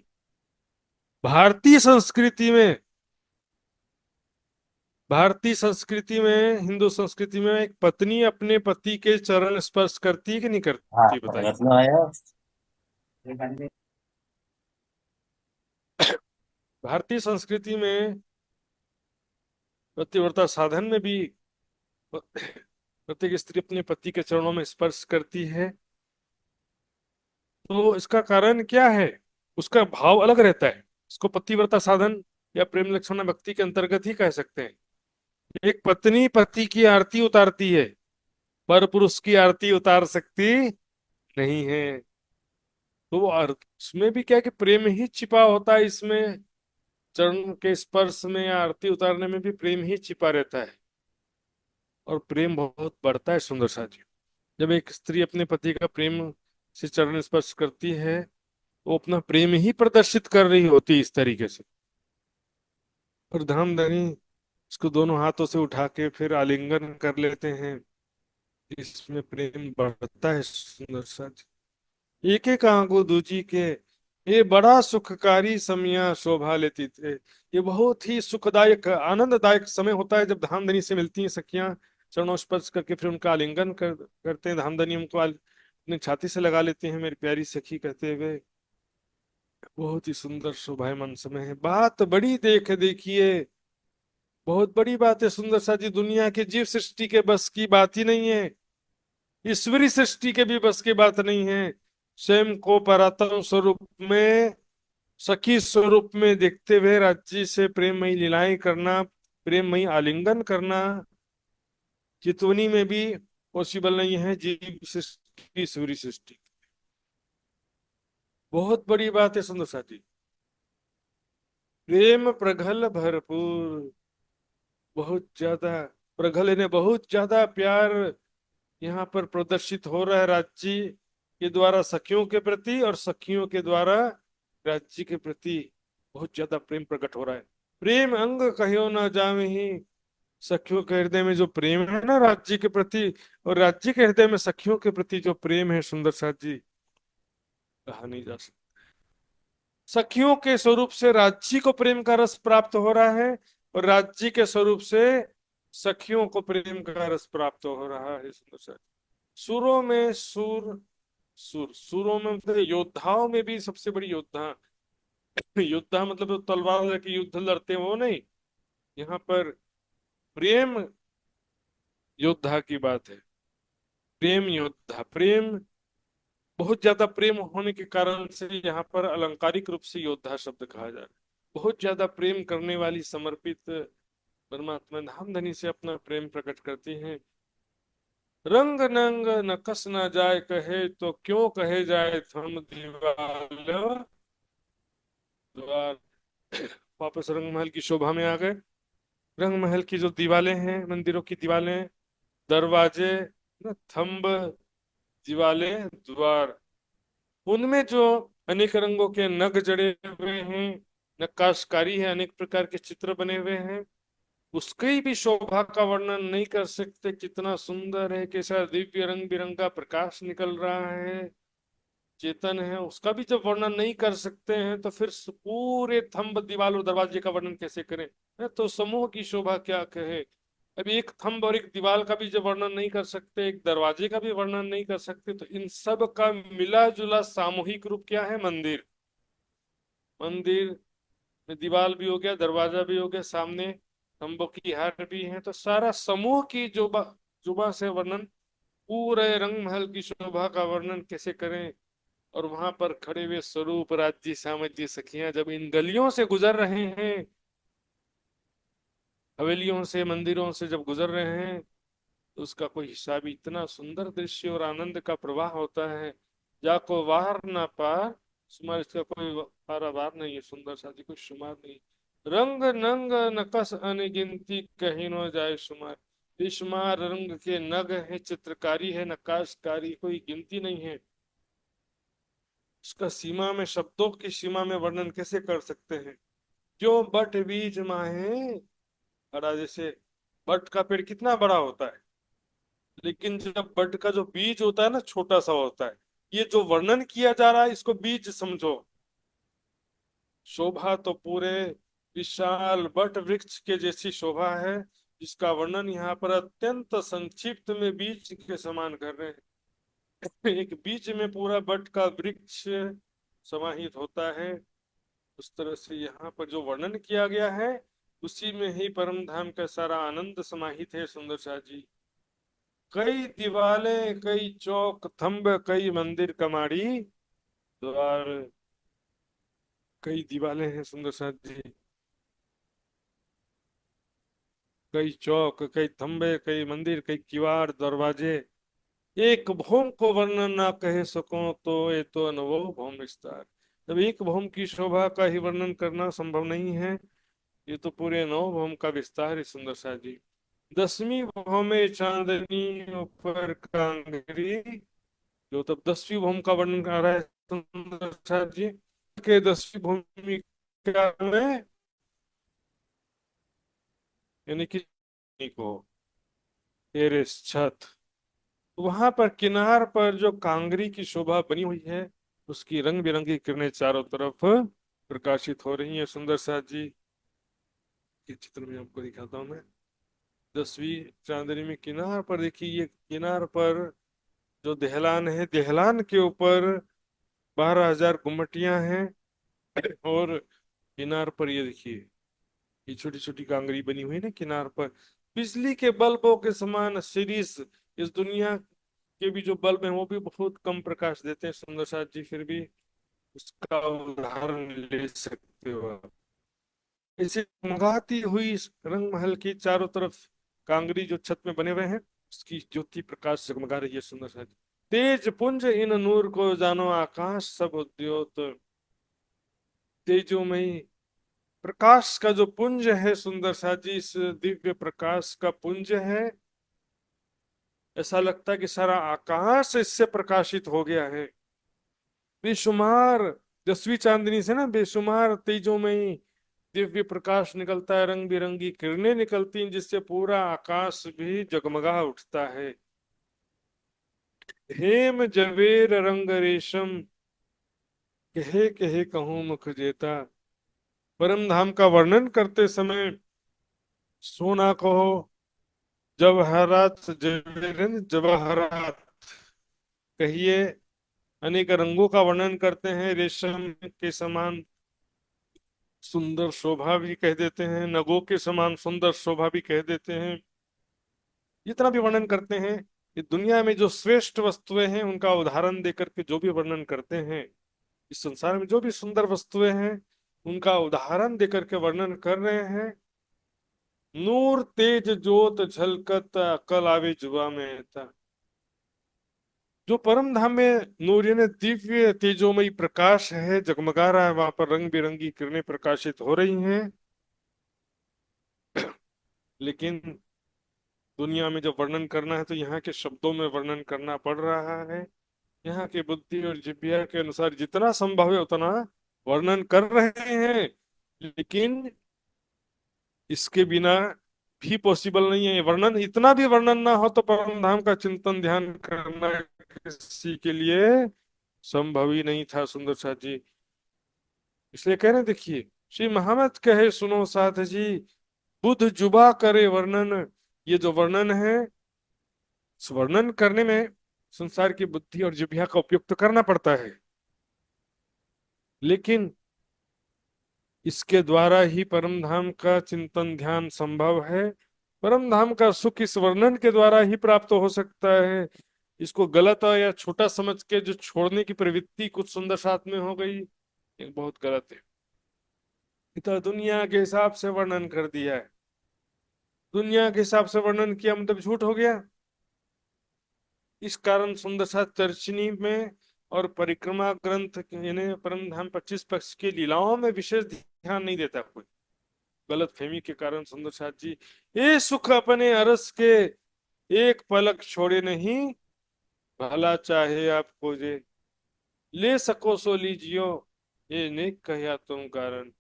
भारतीय संस्कृति में, भारतीय संस्कृति में, हिंदू संस्कृति में एक पत्नी अपने पति के चरण स्पर्श करती है कि नहीं
हाँ,
करती, बताइए।
रत्न आया।
भारतीय संस्कृति में पतिव्रता साधन में भी प्रत्येक स्त्री अपने पति के चरणों में स्पर्श करती है। तो इसका कारण क्या है? उसका भाव अलग रहता है। इसको पतिव्रता साधन या प्रेम लक्षण भक्ति के अंतर्गत ही कह सकते हैं। एक पत्नी पति की आरती उतारती है, पर पुरुष की आरती उतार सकती नहीं है। तो उसमें भी क्या है कि प्रेम ही छिपा होता है। इसमें चरण के स्पर्श में या आरती उतारने में भी प्रेम ही छिपा रहता है, और प्रेम बहुत बढ़ता है सुंदर सा जी। जब एक स्त्री अपने पति का प्रेम से चरण स्पर्श करती है, वो अपना प्रेम ही प्रदर्शित कर रही होती है इस तरीके से। और धामधनी इसको दोनों हाथों से उठा के फिर आलिंगन कर लेते हैं। इसमें प्रेम बढ़ता है सुंदर सा जी। एक एक आंगो दूजी के, ये बड़ा सुखकारी समिया शोभा लेती थे। ये बहुत ही सुखदायक आनंददायक समय होता है जब धामधनी से मिलती हैं सखियां, चरणों स्पर्श करके फिर उनका आलिंगन करते हैं। धामधनी उनको अपनी छाती से लगा लेते हैं, मेरी प्यारी सखी कहते हुए। बहुत ही सुंदर शोभायमान समय है। बात बड़ी देखिए, बहुत बड़ी बात है सुंदर सा जी। दुनिया के जीव सृष्टि के बस की बात ही नहीं है, ईश्वरी सृष्टि के भी बस की बात नहीं है। स्वयं को परात्म स्वरूप में, सखी स्वरूप में देखते हुए राज्य से प्रेममयी लीलाएं करना, प्रेममयी आलिंगन करना चितवनी में भी पॉसिबल नहीं है जीव सृष्टि ईश्वरी सृष्टि। बहुत बड़ी बात है सुंदर सा जी। प्रेम प्रगल भरपूर, बहुत ज्यादा प्रगल ने बहुत ज्यादा प्यार यहाँ पर प्रदर्शित हो रहा है राज्य के द्वारा सखियों के प्रति, और सखियों के द्वारा राज्य के प्रति बहुत ज्यादा प्रेम प्रकट हो रहा है। प्रेम अंग कहो न जामे ही, सखियों के हृदय में जो प्रेम है ना राज्य के प्रति, और राज्य के हृदय में सखियों के प्रति जो प्रेम है सुंदर साथ जी, कहा नहीं जा सकता। सखियों के स्वरूप से राज्य को प्रेम का रस प्राप्त हो रहा है, और राज्य के स्वरूप से सखियों को प्रेम का रस प्राप्त हो रहा है सुंदर साथ। सुरों में सुर, सुरों में मतलब योद्धाओं में भी सबसे बड़ी योद्धा, योद्धा मतलब तलवार लेके युद्ध लड़ते हैं वो नहीं, यहाँ पर प्रेम योद्धा की बात है। प्रेम योद्धा, प्रेम बहुत ज्यादा प्रेम होने के कारण से यहाँ पर अलंकारिक रूप से योद्धा शब्द कहा जा रहा है। बहुत ज्यादा प्रेम करने वाली समर्पित परमात्मा धामधनी से अपना प्रेम प्रकट करते हैं। रंग नंग न कस न जाए कहे, तो क्यों कहे जाए थम दीवाल द्वार। वापस रंग महल की शोभा में आ गए। रंग महल की जो दीवारें हैं, मंदिरों की दीवारें, दरवाजे, न थंब, दीवारें, द्वार, उनमें जो अनेक रंगों के नग जड़े हुए हैं, नक्काशकारी है, अनेक प्रकार के चित्र बने हुए हैं, उसकी भी शोभा का वर्णन नहीं कर सकते। कितना सुंदर है, कैसा दिव्य रंग बिरंगा प्रकाश निकल रहा है, चेतन है, उसका भी जब वर्णन नहीं कर सकते हैं तो फिर पूरे थंब दीवार और दरवाजे का वर्णन कैसे करें? तो समूह की शोभा क्या कहे। अब एक थंब और एक दीवार का भी जब वर्णन नहीं कर सकते, एक दरवाजे का भी वर्णन नहीं कर सकते, तो इन सब का मिला जुला सामूहिक रूप क्या है? मंदिर। मंदिर में दीवार भी हो गया, दरवाजा भी हो गया, सामने तंबू की हार भी है। तो सारा समूह की जुबा जुबा से वर्णन, पूरे रंग महल की शोभा का वर्णन कैसे करें। और वहां पर खड़े हुए स्वरूप राज्य सामज्य सखियां जब इन गलियों से गुजर रहे हैं, हवेलियों से मंदिरों से जब गुजर रहे हैं, तो उसका कोई हिसाब ही, इतना सुंदर दृश्य और आनंद का प्रवाह होता है। जाको वार ना पार शुमार, इसका कोई पारावार नहीं है, सुंदर सा जी कोई शुमार नहीं। रंग नंग नकस अनगिनती कहीं न जाए शुमार, बेशुमार रंग के नग है, चित्रकारी है, नक्काशकारी कोई गिनती नहीं है। उसका सीमा में, शब्दों की सीमा में वर्णन कैसे कर सकते हैं। क्यों बट बीज माहे, बड़ा जैसे बट का पेड़ कितना बड़ा होता है, लेकिन जब बट का जो बीज होता है ना छोटा सा होता है। ये जो वर्णन किया जा रहा है इसको बीज समझो। शोभा तो पूरे विशाल बट वृक्ष के जैसी शोभा है, जिसका वर्णन यहाँ पर अत्यंत संक्षिप्त में बीज के समान कर रहे हैं। एक बीज में पूरा बट का वृक्ष समाहित होता है। उस तरह से यहाँ पर जो वर्णन किया गया है, उसी में ही परम धाम का सारा आनंद समाहित है। सुंदर शाह जी, कई दीवालें, कई चौक थंब, कई मंदिर कमाड़ी द्वार, कई दीवालें हैं सुंदर शाह जी, कई चौक, कई थंबे, कई मंदिर, कई किवाड़ दरवाजे, एक भौम को वर्णन ना कह सको तो ये तो अनुभव भौम विस्तार। जब एक भौम की शोभा का ही वर्णन करना संभव नहीं है, ये तो पूरे नौ भौम का विस्तार है। सुंदर शाह जी, 10वीं भौमे चांदनी ऊपर कांगरी, जो तब 10वीं भूमि का वर्णन कर रहा है सुंदर शाह जी के 10वीं भूमिका में, यानी कि को टेरेस छत, वहां पर किनार पर जो कांगरी की शोभा बनी हुई है, उसकी रंग बिरंगी किरणें चारों तरफ प्रकाशित हो रही हैं। सुंदर शाह जी के चित्र में आपको दिखाता हूं मैं। 10वीं चांदनी में किनार पर देखिए, ये किनार पर जो दहलान है, दहलान के ऊपर 12,000 गुम्मटियां हैं। और किनार पर ये देखिए, ये छोटी छोटी कांगरी बनी हुई है ना किनार पर, बिजली के बल्बों के समान सीरीज। इस दुनिया के भी जो बल्ब हैं वो भी बहुत कम प्रकाश देते हैं सुंदर साथ जी, फिर भी उसका उदाहरण ले सकते हो आप। इसे मंगाती हुई इस रंग महल की चारों तरफ कांगरी जो छत में बने हुए हैं, उसकी ज्योति प्रकाश जगमगा रही है सुंदर साथ। तेज पुंज इन नूर को जानो आकाश सब उद्योत, तेजोमयी प्रकाश का जो पुंज है सुंदर सा जी, इस दिव्य प्रकाश का पुंज है। ऐसा लगता है कि सारा आकाश इससे प्रकाशित हो गया है। बेशुमार 10वीं चांदनी से ना बेशुमार तेजों में ही दिव्य प्रकाश निकलता है, रंग बिरंगी किरणें निकलती हैं, जिससे पूरा आकाश भी जगमगा उठता है। हेम जवेर रंग रेशम, कहे कहे कहूँ मुख जेता। परम धाम का वर्णन करते समय सोना कहो, जवाहरात, जवेरिन जवाहरात कहिए, अनेक रंगों का वर्णन करते हैं, रेशम के समान सुंदर शोभा भी कह देते हैं, नगों के समान सुंदर शोभा भी कह देते हैं। जितना भी वर्णन करते हैं, ये दुनिया में जो श्रेष्ठ वस्तुएं हैं उनका उदाहरण देकर के जो भी वर्णन करते हैं, इस संसार में जो भी सुंदर वस्तुएं हैं उनका उदाहरण देकर के वर्णन कर रहे हैं। नूर तेज जोत झलकत अकल आवे जुबा में था। जो परम धाम में नूरियन दिव्य तेजोमयी प्रकाश है, जगमगा रहा है, वहां पर रंग बिरंगी किरणें प्रकाशित हो रही हैं। लेकिन दुनिया में जब वर्णन करना है तो यहाँ के शब्दों में वर्णन करना पड़ रहा है। यहाँ के बुद्धि और जिज्ञासा के अनुसार जितना संभव है उतना वर्णन कर रहे हैं, लेकिन इसके बिना भी पॉसिबल नहीं है वर्णन। इतना भी वर्णन ना हो तो परम धाम का चिंतन ध्यान करना किसी के लिए संभव ही नहीं था सुंदर साथ जी। इसलिए कह रहे हैं, देखिए, श्री महामत कहे सुनो साथ जी, बुद्ध जुबा करे वर्णन। ये जो वर्णन है, इस वर्णन करने में संसार की बुद्धि और जिह्वा का उपयोग तो करना पड़ता है, लेकिन इसके द्वारा ही परम धाम का चिंतन ध्यान संभव है। परम धाम का सुख इस वर्णन के द्वारा ही प्राप्त हो सकता है। इसको गलत या छोटा समझ के जो छोड़ने की प्रवृत्ति कुछ सुंदर साथ में हो गई, ये बहुत गलत है। तो दुनिया के हिसाब से वर्णन कर दिया है, दुनिया के हिसाब से वर्णन किया मतलब झूठ हो गया। इस कारण सुंदर साथ चर्चनी में और परिक्रमा ग्रंथ यानी परम धाम 25 पक्ष की लीलाओं में विशेष ध्यान नहीं देता कोई। गलत फहमी के कारण सुंदर साथ जी ये सुख अपने अरस के एक पलक छोड़े नहीं, भला चाहे आपको जे ले सको सो लीजियो, ये नेक कहया तुम कारण।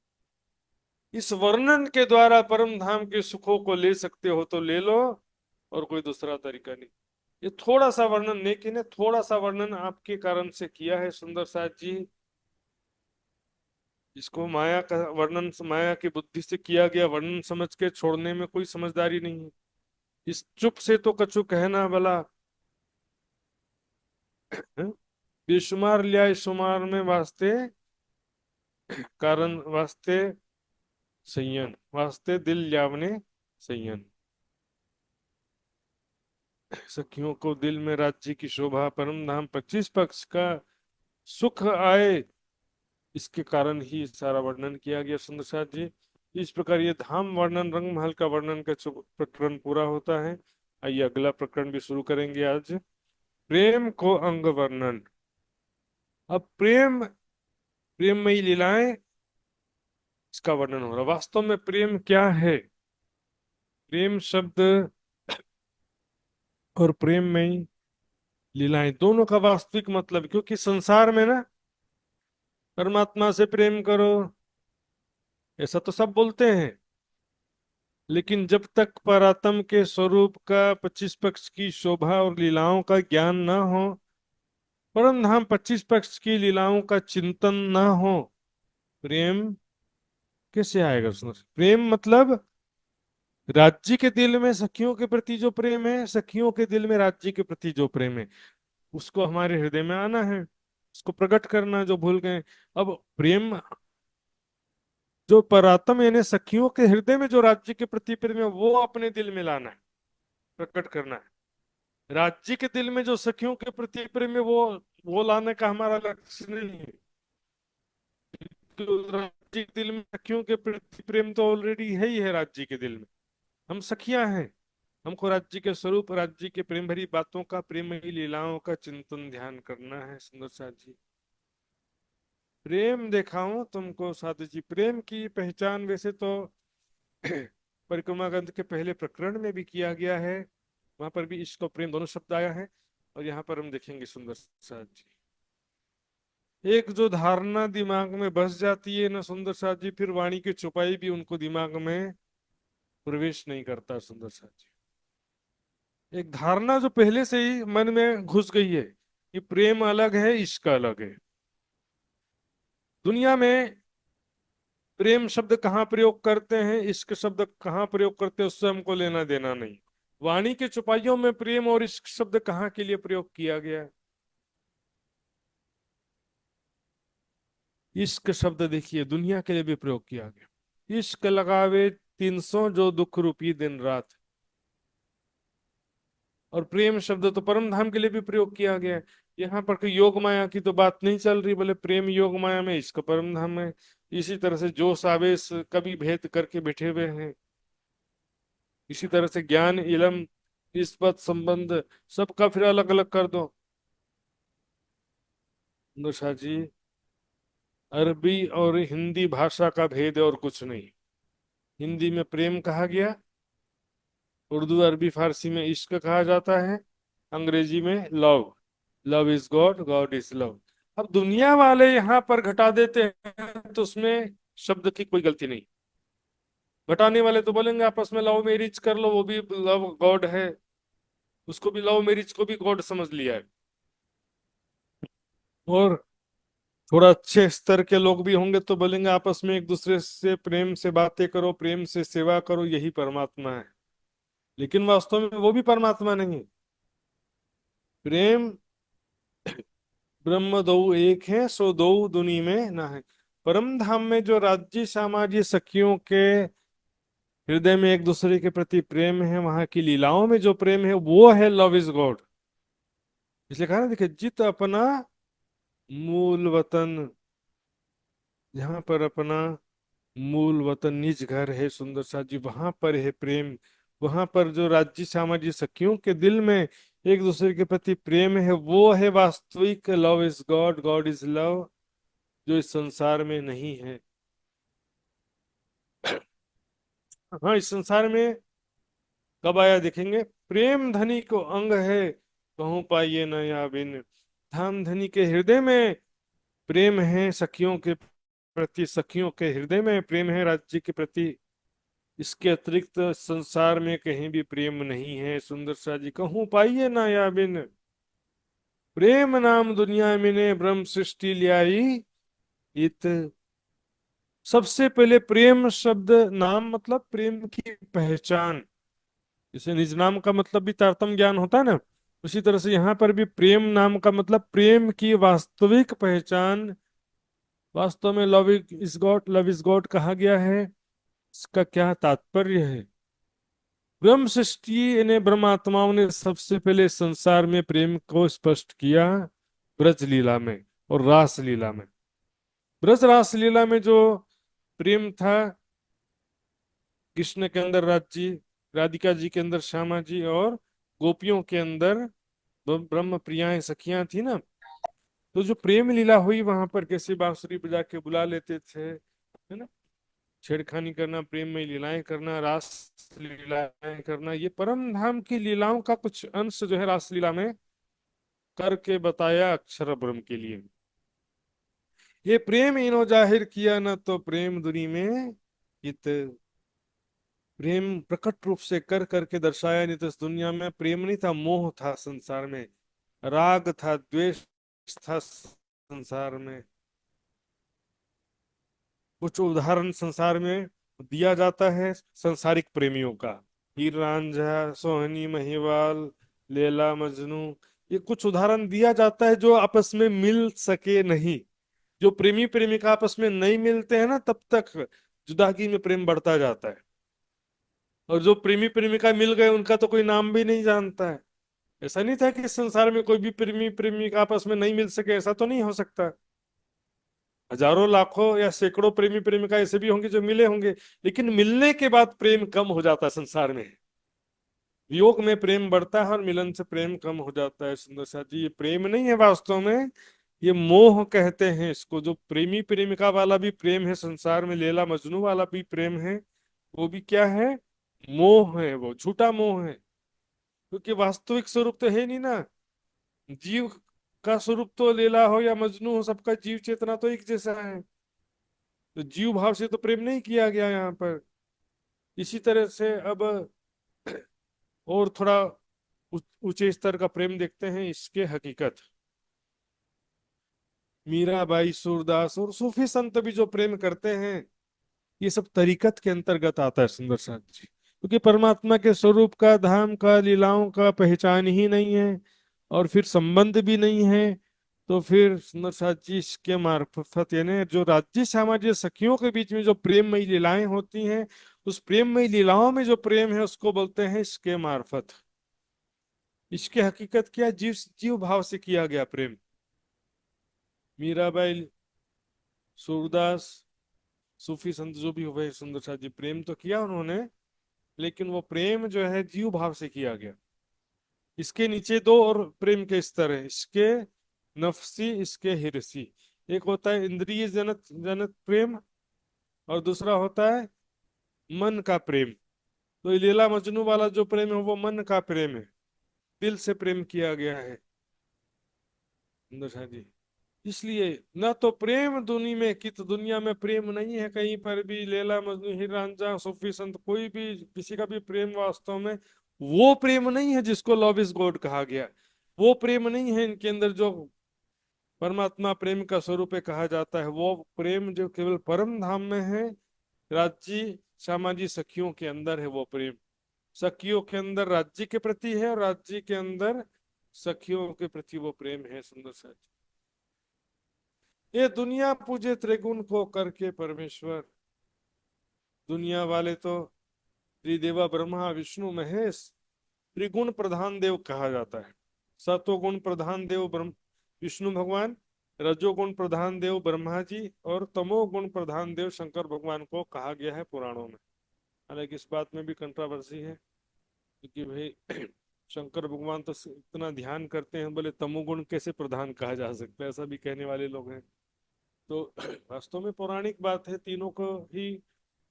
इस वर्णन के द्वारा परम धाम के सुखों को ले सकते हो तो ले लो, और कोई दूसरा तरीका नहीं। ये थोड़ा सा वर्णन नेकी ने थोड़ा सा वर्णन आपके कारण से किया है सुंदर साथ जी। इसको माया का वर्णन, माया की बुद्धि से किया गया वर्णन समझ के छोड़ने में कोई समझदारी नहीं है। इस चुप से तो कछु कहना भला, बेशुमार लिया शुमार में वास्ते, कारण वास्ते संयन, वास्ते दिल यावने संयन। सखियों को दिल में राज्य की शोभा, परम धाम 25 पक्ष का सुख आए, इसके कारण ही सारा वर्णन किया गया सुंदर साथ जी। इस प्रकार ये धाम वर्णन, रंग महल का वर्णन का प्रकरण पूरा होता है। आइए अगला प्रकरण भी शुरू करेंगे आज, प्रेम को अंग वर्णन। अब प्रेममयी लीलाएं, इसका वर्णन हो रहा। वास्तव में प्रेम क्या है? प्रेम शब्द और प्रेममयी लीलाएं दोनों का वास्तविक मतलब, क्योंकि संसार में ना परमात्मा से प्रेम करो ऐसा तो सब बोलते हैं, लेकिन जब तक परात्म के स्वरूप का 25 पक्ष की शोभा और लीलाओं का ज्ञान न हो, परम धाम 25 पक्ष की लीलाओं का चिंतन न हो, प्रेम कैसे आएगा? सुनो, प्रेम मतलब राज्य के दिल में सखियों के प्रति जो प्रेम है, सखियों के दिल में राज्य के प्रति जो प्रेम है, उसको हमारे हृदय में आना है, उसको प्रकट करना जो भूल गए। अब प्रेम जो परात्म यानी सखियों के हृदय में जो राज्य के प्रति प्रेम है, वो अपने दिल में लाना है, प्रकट करना है। राज्य के दिल में जो सखियों के प्रति प्रेम है, वो लाने का हमारा लक्ष्य नहीं है। तो राज्य के दिल में सखियों के प्रति प्रेम तो ऑलरेडी है ही है राज्य के दिल में, हम सखियां हैं। हमको राज्य के स्वरूप, राज्य के प्रेम भरी बातों का, प्रेम ही लीलाओं का चिंतन ध्यान करना है सुंदर साथ जी। प्रेम दिखाऊं तुमको साधु जी, प्रेम की पहचान वैसे तो परिक्रमा ग्रंथ के पहले प्रकरण में भी किया गया है, वहां पर भी इश्क और प्रेम दोनों शब्द आया है, और यहाँ पर हम देखेंगे सुंदर साथ जी। एक जो धारणा दिमाग में बस जाती है ना सुंदर साथ जी, फिर वाणी की छुपाई भी उनको दिमाग में प्रवेश नहीं करता सुंदर साथ जी। एक धारणा जो पहले से ही मन में घुस गई है कि प्रेम अलग है, इश्क अलग है। दुनिया में प्रेम शब्द कहाँ प्रयोग करते हैं, इश्क शब्द कहाँ प्रयोग करते हैं, उससे हमको लेना देना नहीं। वाणी के चौपाइयों में प्रेम और इश्क शब्द कहाँ के लिए प्रयोग किया गया है? इश्क शब्द देखिए दुनिया के लिए भी प्रयोग किया गया। इश्क लगावे 300 जो दुख रूपी दिन रात। और प्रेम शब्द तो परम धाम के लिए भी प्रयोग किया गया है। यहाँ पर कोई योग माया की तो बात नहीं चल रही, बोले प्रेम योग माया में, इश्क परम धाम में। इसी तरह से जोश आवेश कभी भेद करके बैठे हुए हैं। इसी तरह से ज्ञान इलम निस्बत संबंध सबका फिर अलग अलग कर दो। शाह जी, अरबी और हिंदी भाषा का भेद है और कुछ नहीं। हिंदी में प्रेम कहा गया, उर्दू अरबी फारसी में इश्क कहा जाता है, अंग्रेजी में love. Love is God, God is love. अब दुनिया वाले यहाँ पर घटा देते हैं तो उसमें शब्द की कोई गलती नहीं। घटाने वाले तो बोलेंगे आपस में लव मैरिज कर लो, वो भी लव गॉड है, उसको भी लव मैरिज को भी गॉड समझ लिया है। और थोड़ा अच्छे स्तर के लोग भी होंगे तो बोलेंगे आपस में एक दूसरे से प्रेम से बातें करो, प्रेम से सेवा करो, यही परमात्मा है। लेकिन वास्तव में वो भी परमात्मा नहीं है। प्रेम ब्रह्म दो एक है, सो दो दुनी में ना है। परम धाम में जो राज्य सामाजिक सखियों के हृदय में एक दूसरे के प्रति प्रेम है, वहां की लीलाओं में जो प्रेम है वो है लव इज गॉड। इसलिए कहा ना, देखिए, जित अपना मूल वतन, जहां पर अपना मूल वतन निज घर है सुंदर सा जी, वहां पर है प्रेम। वहां पर जो राज्य सामाजिक सखियों के दिल में एक दूसरे के प्रति प्रेम है, वो है वास्तविक love is God, God is love, जो इस संसार में नहीं है। हाँ, इस संसार में कब आया देखेंगे। प्रेम धनी को अंग है, कहूँ पाइए न या बिन। धाम धनी के हृदय में प्रेम है सखियों के प्रति, सखियों के हृदय में प्रेम है राज्य के प्रति। इसके अतिरिक्त संसार में कहीं भी प्रेम नहीं है सुंदर सा जी, कहूँ पाइए ना या बिन। प्रेम नाम दुनिया में ने ब्रह्म सृष्टि ल्याई इत। सबसे पहले प्रेम शब्द, नाम मतलब प्रेम की पहचान। जैसे निज नाम का मतलब भी तारतम्य ज्ञान होता है ना, उसी तरह से यहाँ पर भी प्रेम नाम का मतलब प्रेम की वास्तविक पहचान। वास्तव में लव इज गॉड कहा गया है, इसका क्या तात्पर्य है। ब्रह्म सृष्टि ने, ब्रह्मात्माओं ने सबसे पहले संसार में प्रेम को स्पष्ट किया ब्रज लीला में और रास लीला में। ब्रज रास लीला में जो प्रेम था, कृष्ण के अंदर राज, राधिका जी के अंदर श्यामा जी, और गोपियों के अंदर ब्रह्म प्रियाएं सखियां थी ना, तो जो प्रेम लीला हुई वहां पर कैसे बांसुरी बजा के बुला लेते थे, है ना, छेड़खानी करना, प्रेम में लीलाएं करना, रास लीलाएं करना, ये परम धाम की लीलाओं का कुछ अंश जो है रास लीला में करके बताया अक्षर ब्रह्म के लिए। ये प्रेम इनो जाहिर किया न तो प्रेम दुनी में इत। प्रेम प्रकट रूप से कर करके दर्शाया, नहीं तो इस दुनिया में प्रेम नहीं था, मोह था संसार में, राग था, द्वेष था संसार में। कुछ उदाहरण संसार में दिया जाता है संसारिक प्रेमियों का। हीर रांझा, सोहनी महिवाल, लैला मजनू, ये कुछ उदाहरण दिया जाता है जो आपस में मिल सके नहीं। जो प्रेमी प्रेमिका आपस में नहीं मिलते हैं ना, तब तक जुदागी में प्रेम बढ़ता जाता है। और जो प्रेमी प्रेमिका मिल गए उनका तो कोई नाम भी नहीं जानता है। ऐसा नहीं था कि इस संसार में कोई भी प्रेमी प्रेमिका आपस में नहीं मिल सके, ऐसा तो नहीं हो सकता। हजारों लाखों या सैकड़ों प्रेमी प्रेमिका ऐसे भी होंगे जो मिले होंगे, लेकिन मिलने के बाद प्रेम कम हो जाता है संसार में। वियोग में प्रेम बढ़ता है और मिलन से प्रेम कम हो जाता है सुंदर सा जी। ये प्रेम नहीं है वास्तव में, ये मोह कहते हैं इसको। जो प्रेमी प्रेमिका वाला भी प्रेम है संसार में, लैला मजनू वाला भी प्रेम है, वो भी क्या है, मोह है, वो झूठा मोह है। क्योंकि वास्तविक स्वरूप तो है नहीं ना। जीव का स्वरूप तो लैला हो या मजनू हो, सबका जीव चेतना तो एक जैसा है। तो जीव भाव से तो प्रेम नहीं किया गया यहाँ पर। इसी तरह से अब और थोड़ा ऊंचे स्तर का प्रेम देखते हैं, इसके हकीकत। मीराबाई, सूरदास और सूफी संत भी जो प्रेम करते हैं, ये सब तरीकत के अंतर्गत आता है सुंदर साथ जी। क्योंकि परमात्मा के स्वरूप का, धाम का, लीलाओं का पहचान ही नहीं है, और फिर संबंध भी नहीं है, तो फिर सुंदर साथ जी इसके मार्फत, यानी जो राज्य सामाजिक सखियों के बीच में जो प्रेममयी लीलाएं होती हैं, उस प्रेममयी लीलाओं में जो प्रेम है उसको बोलते हैं इसके मार्फत। इसके हकीकत क्या, जीव जीव भाव से किया गया प्रेम। मीराबाई, सूरदास, सूफी संत जो भी हुए सुंदर सा जी, प्रेम तो किया उन्होंने, लेकिन वो प्रेम जो है जीव भाव से किया गया। इसके नीचे दो और प्रेम के स्तर है, इसके नफसी, इसके हिरसी। एक होता है इंद्रिय जनक जनक प्रेम, और दूसरा होता है मन का प्रेम। तो ये लीला मजनू वाला जो प्रेम है वो मन का प्रेम है, दिल से प्रेम किया गया है सुंदर सा जी। इसलिए न तो प्रेम दुनी में कित, दुनिया में प्रेम नहीं है कहीं पर भी। लैला मजनू, हीर रांझा, सूफी संत, कोई भी किसी का भी प्रेम वास्तव में वो प्रेम नहीं है जिसको लव इज गॉड कहा गया। वो प्रेम नहीं है इनके अंदर जो परमात्मा प्रेम का स्वरूप है कहा जाता है। वो प्रेम जो केवल परम धाम में है, राज्य सामाजिक सखियों के अंदर है वो प्रेम। सखियों के अंदर राज्य के प्रति है, और राज्य के अंदर सखियों के प्रति वो प्रेम है सुंदर सा। ये दुनिया पूजे त्रिगुण को करके परमेश्वर। दुनिया वाले तो त्रिदेवा ब्रह्मा विष्णु महेश त्रिगुण प्रधान देव कहा जाता है। सतोगुण प्रधान देव ब्रह्म विष्णु भगवान, रजोगुण प्रधान देव ब्रह्मा जी और तमोगुण प्रधान देव शंकर भगवान को कहा गया है पुराणों में। हालांकि इस बात में भी कंट्रोवर्सी है, क्योंकि भाई शंकर भगवान तो इतना ध्यान करते हैं, बोले तमोगुण कैसे प्रधान कहा जा सकता है, ऐसा भी कहने वाले लोग हैं। तो वास्तव में पौराणिक बात है, तीनों को ही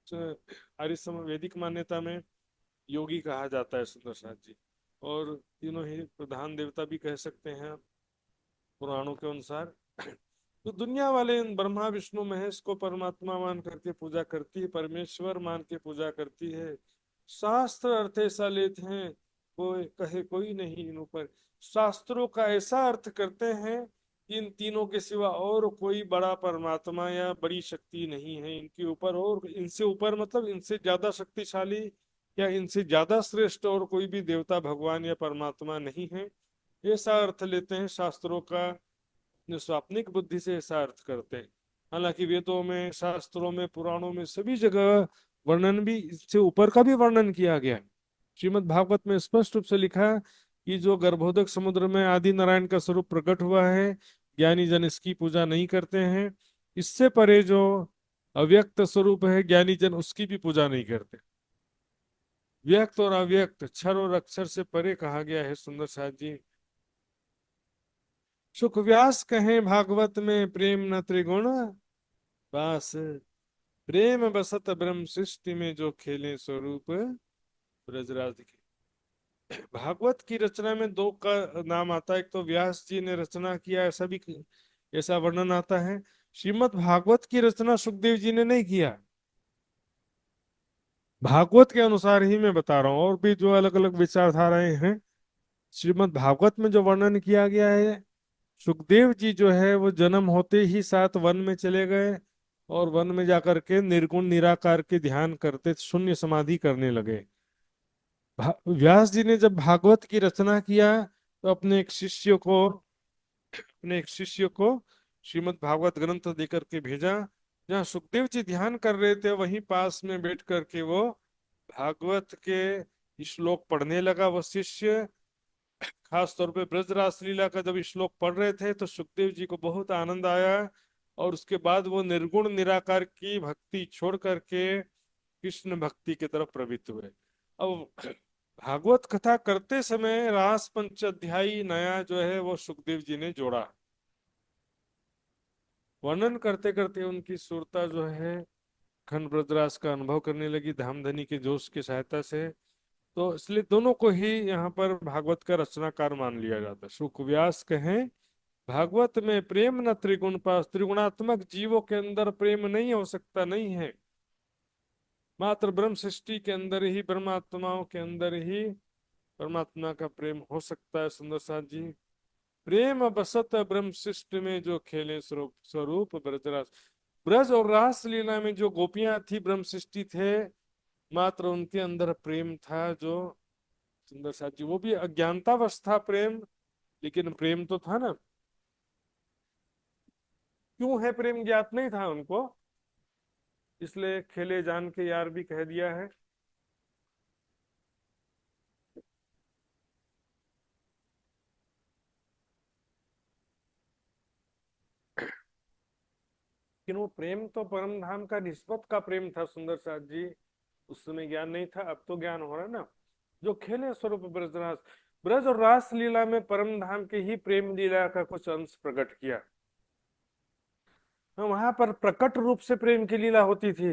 आर्य वैदिक मान्यता में योगी कहा जाता है सुंदर साथ जी, और तीनों ही प्रधान देवता भी कह सकते हैं पुराणों के अनुसार। तो दुनिया वाले इन ब्रह्मा विष्णु महेश को परमात्मा मान करके पूजा करती है, परमेश्वर मान के पूजा करती है। शास्त्र अर्थ ऐसा लेते हैं, कोई कहे कोई नहीं इन ऊपर। शास्त्रों का ऐसा अर्थ करते हैं कि इन तीनों के सिवा और कोई बड़ा परमात्मा या बड़ी शक्ति नहीं है इनके ऊपर, और इनसे ऊपर मतलब इनसे ज्यादा शक्तिशाली या इनसे ज्यादा श्रेष्ठ और कोई भी देवता भगवान या परमात्मा नहीं है। ऐसा अर्थ लेते हैं शास्त्रों का, जो स्वाप्निक बुद्धि से ऐसा अर्थ करते हैं। हालांकि वेदों में, शास्त्रों में, पुराणों में सभी जगह वर्णन भी, इससे ऊपर का भी वर्णन किया गया है। श्रीमद् भागवत में स्पष्ट रूप से लिखा कि जो गर्भोदक समुद्र में आदि नारायण का स्वरूप प्रकट हुआ है, ज्ञानी जन इसकी पूजा नहीं करते हैं। इससे परे जो अव्यक्त स्वरूप है, ज्ञानी जन उसकी भी पूजा नहीं करते। व्यक्त और अव्यक्त, क्षर और अक्षर से परे कहा गया है सुंदर साथ जी। सुख व्यास कहें भागवत में प्रेम न त्रिगुण बास, प्रेम बसत ब्रह्म सृष्टि में जो खेले स्वरूप ब्रजराज के। भागवत की रचना में दो का नाम आता है, एक तो व्यास जी ने रचना किया, ऐसा भी ऐसा वर्णन आता है। श्रीमद् भागवत की रचना सुखदेव जी ने नहीं किया, भागवत के अनुसार ही मैं बता रहा हूँ। और भी जो अलग अलग विचारधाराएं हैं, श्रीमद् भागवत में जो वर्णन किया गया है, सुखदेव जी जो है वो जन्म होते ही सात वन में चले गए और वन में जाकर के निर्गुण निराकार के ध्यान करते, शून्य समाधि करने लगे। व्यास जी ने जब भागवत की रचना किया तो अपने एक शिष्य को श्रीमद् भागवत ग्रंथ देकर के भेजा। जहाँ सुखदेव जी ध्यान कर रहे थे वहीं पास में बैठ करके वो भागवत के श्लोक पढ़ने लगा। वह शिष्य खास तौर पे ब्रजरास लीला का जब श्लोक पढ़ रहे थे तो सुखदेव जी को बहुत आनंद आया, और उसके बाद वो निर्गुण निराकार की भक्ति छोड़ करके कृष्ण भक्ति की तरफ प्रवृत्त हुए। अब भागवत कथा करते समय रास पंचाध्यायी नया जो है वो सुखदेव जी ने जोड़ा। वर्णन करते करते उनकी सुरता जो है खंड ब्रजरास का अनुभव करने लगी धामधनी के जोश की सहायता से। तो इसलिए दोनों को ही यहाँ पर भागवत का रचनाकार मान लिया जाता है। शुक व्यास कहें भागवत में प्रेम न त्रिगुण पास, त्रिगुणात्मक जीवों के अंदर प्रेम नहीं हो सकता, नहीं है। मात्र ब्रह्म सृष्टि के अंदर ही, ब्रह्मात्माओं के अंदर ही परमात्मा का प्रेम हो सकता है। सुंदर साथ जी, प्रेम बसत ब्रह्म सृष्टि में जो खेले स्वरूप स्वरूप ब्रजरास। ब्रज और रास लीला में जो गोपियां थी ब्रह्म सृष्टि थे, मात्र उनके अंदर प्रेम था। जो सुंदर साथ जी, वो भी अज्ञानतावस्था प्रेम, लेकिन प्रेम तो था ना। क्यों है प्रेम, ज्ञात नहीं था उनको, इसलिए खेले जान के यार भी कह दिया है। लेकिन वो प्रेम तो परम धाम का निस्बत का प्रेम था सुंदर साथ जी, उस समय ज्ञान नहीं था, अब तो ज्ञान हो रहा है ना। जो खेले स्वरूप ब्रजरास, ब्रज और रास लीला में परम धाम के ही प्रेम लीला का कुछ अंश प्रकट किया। वहां पर प्रकट रूप से प्रेम की लीला होती थी।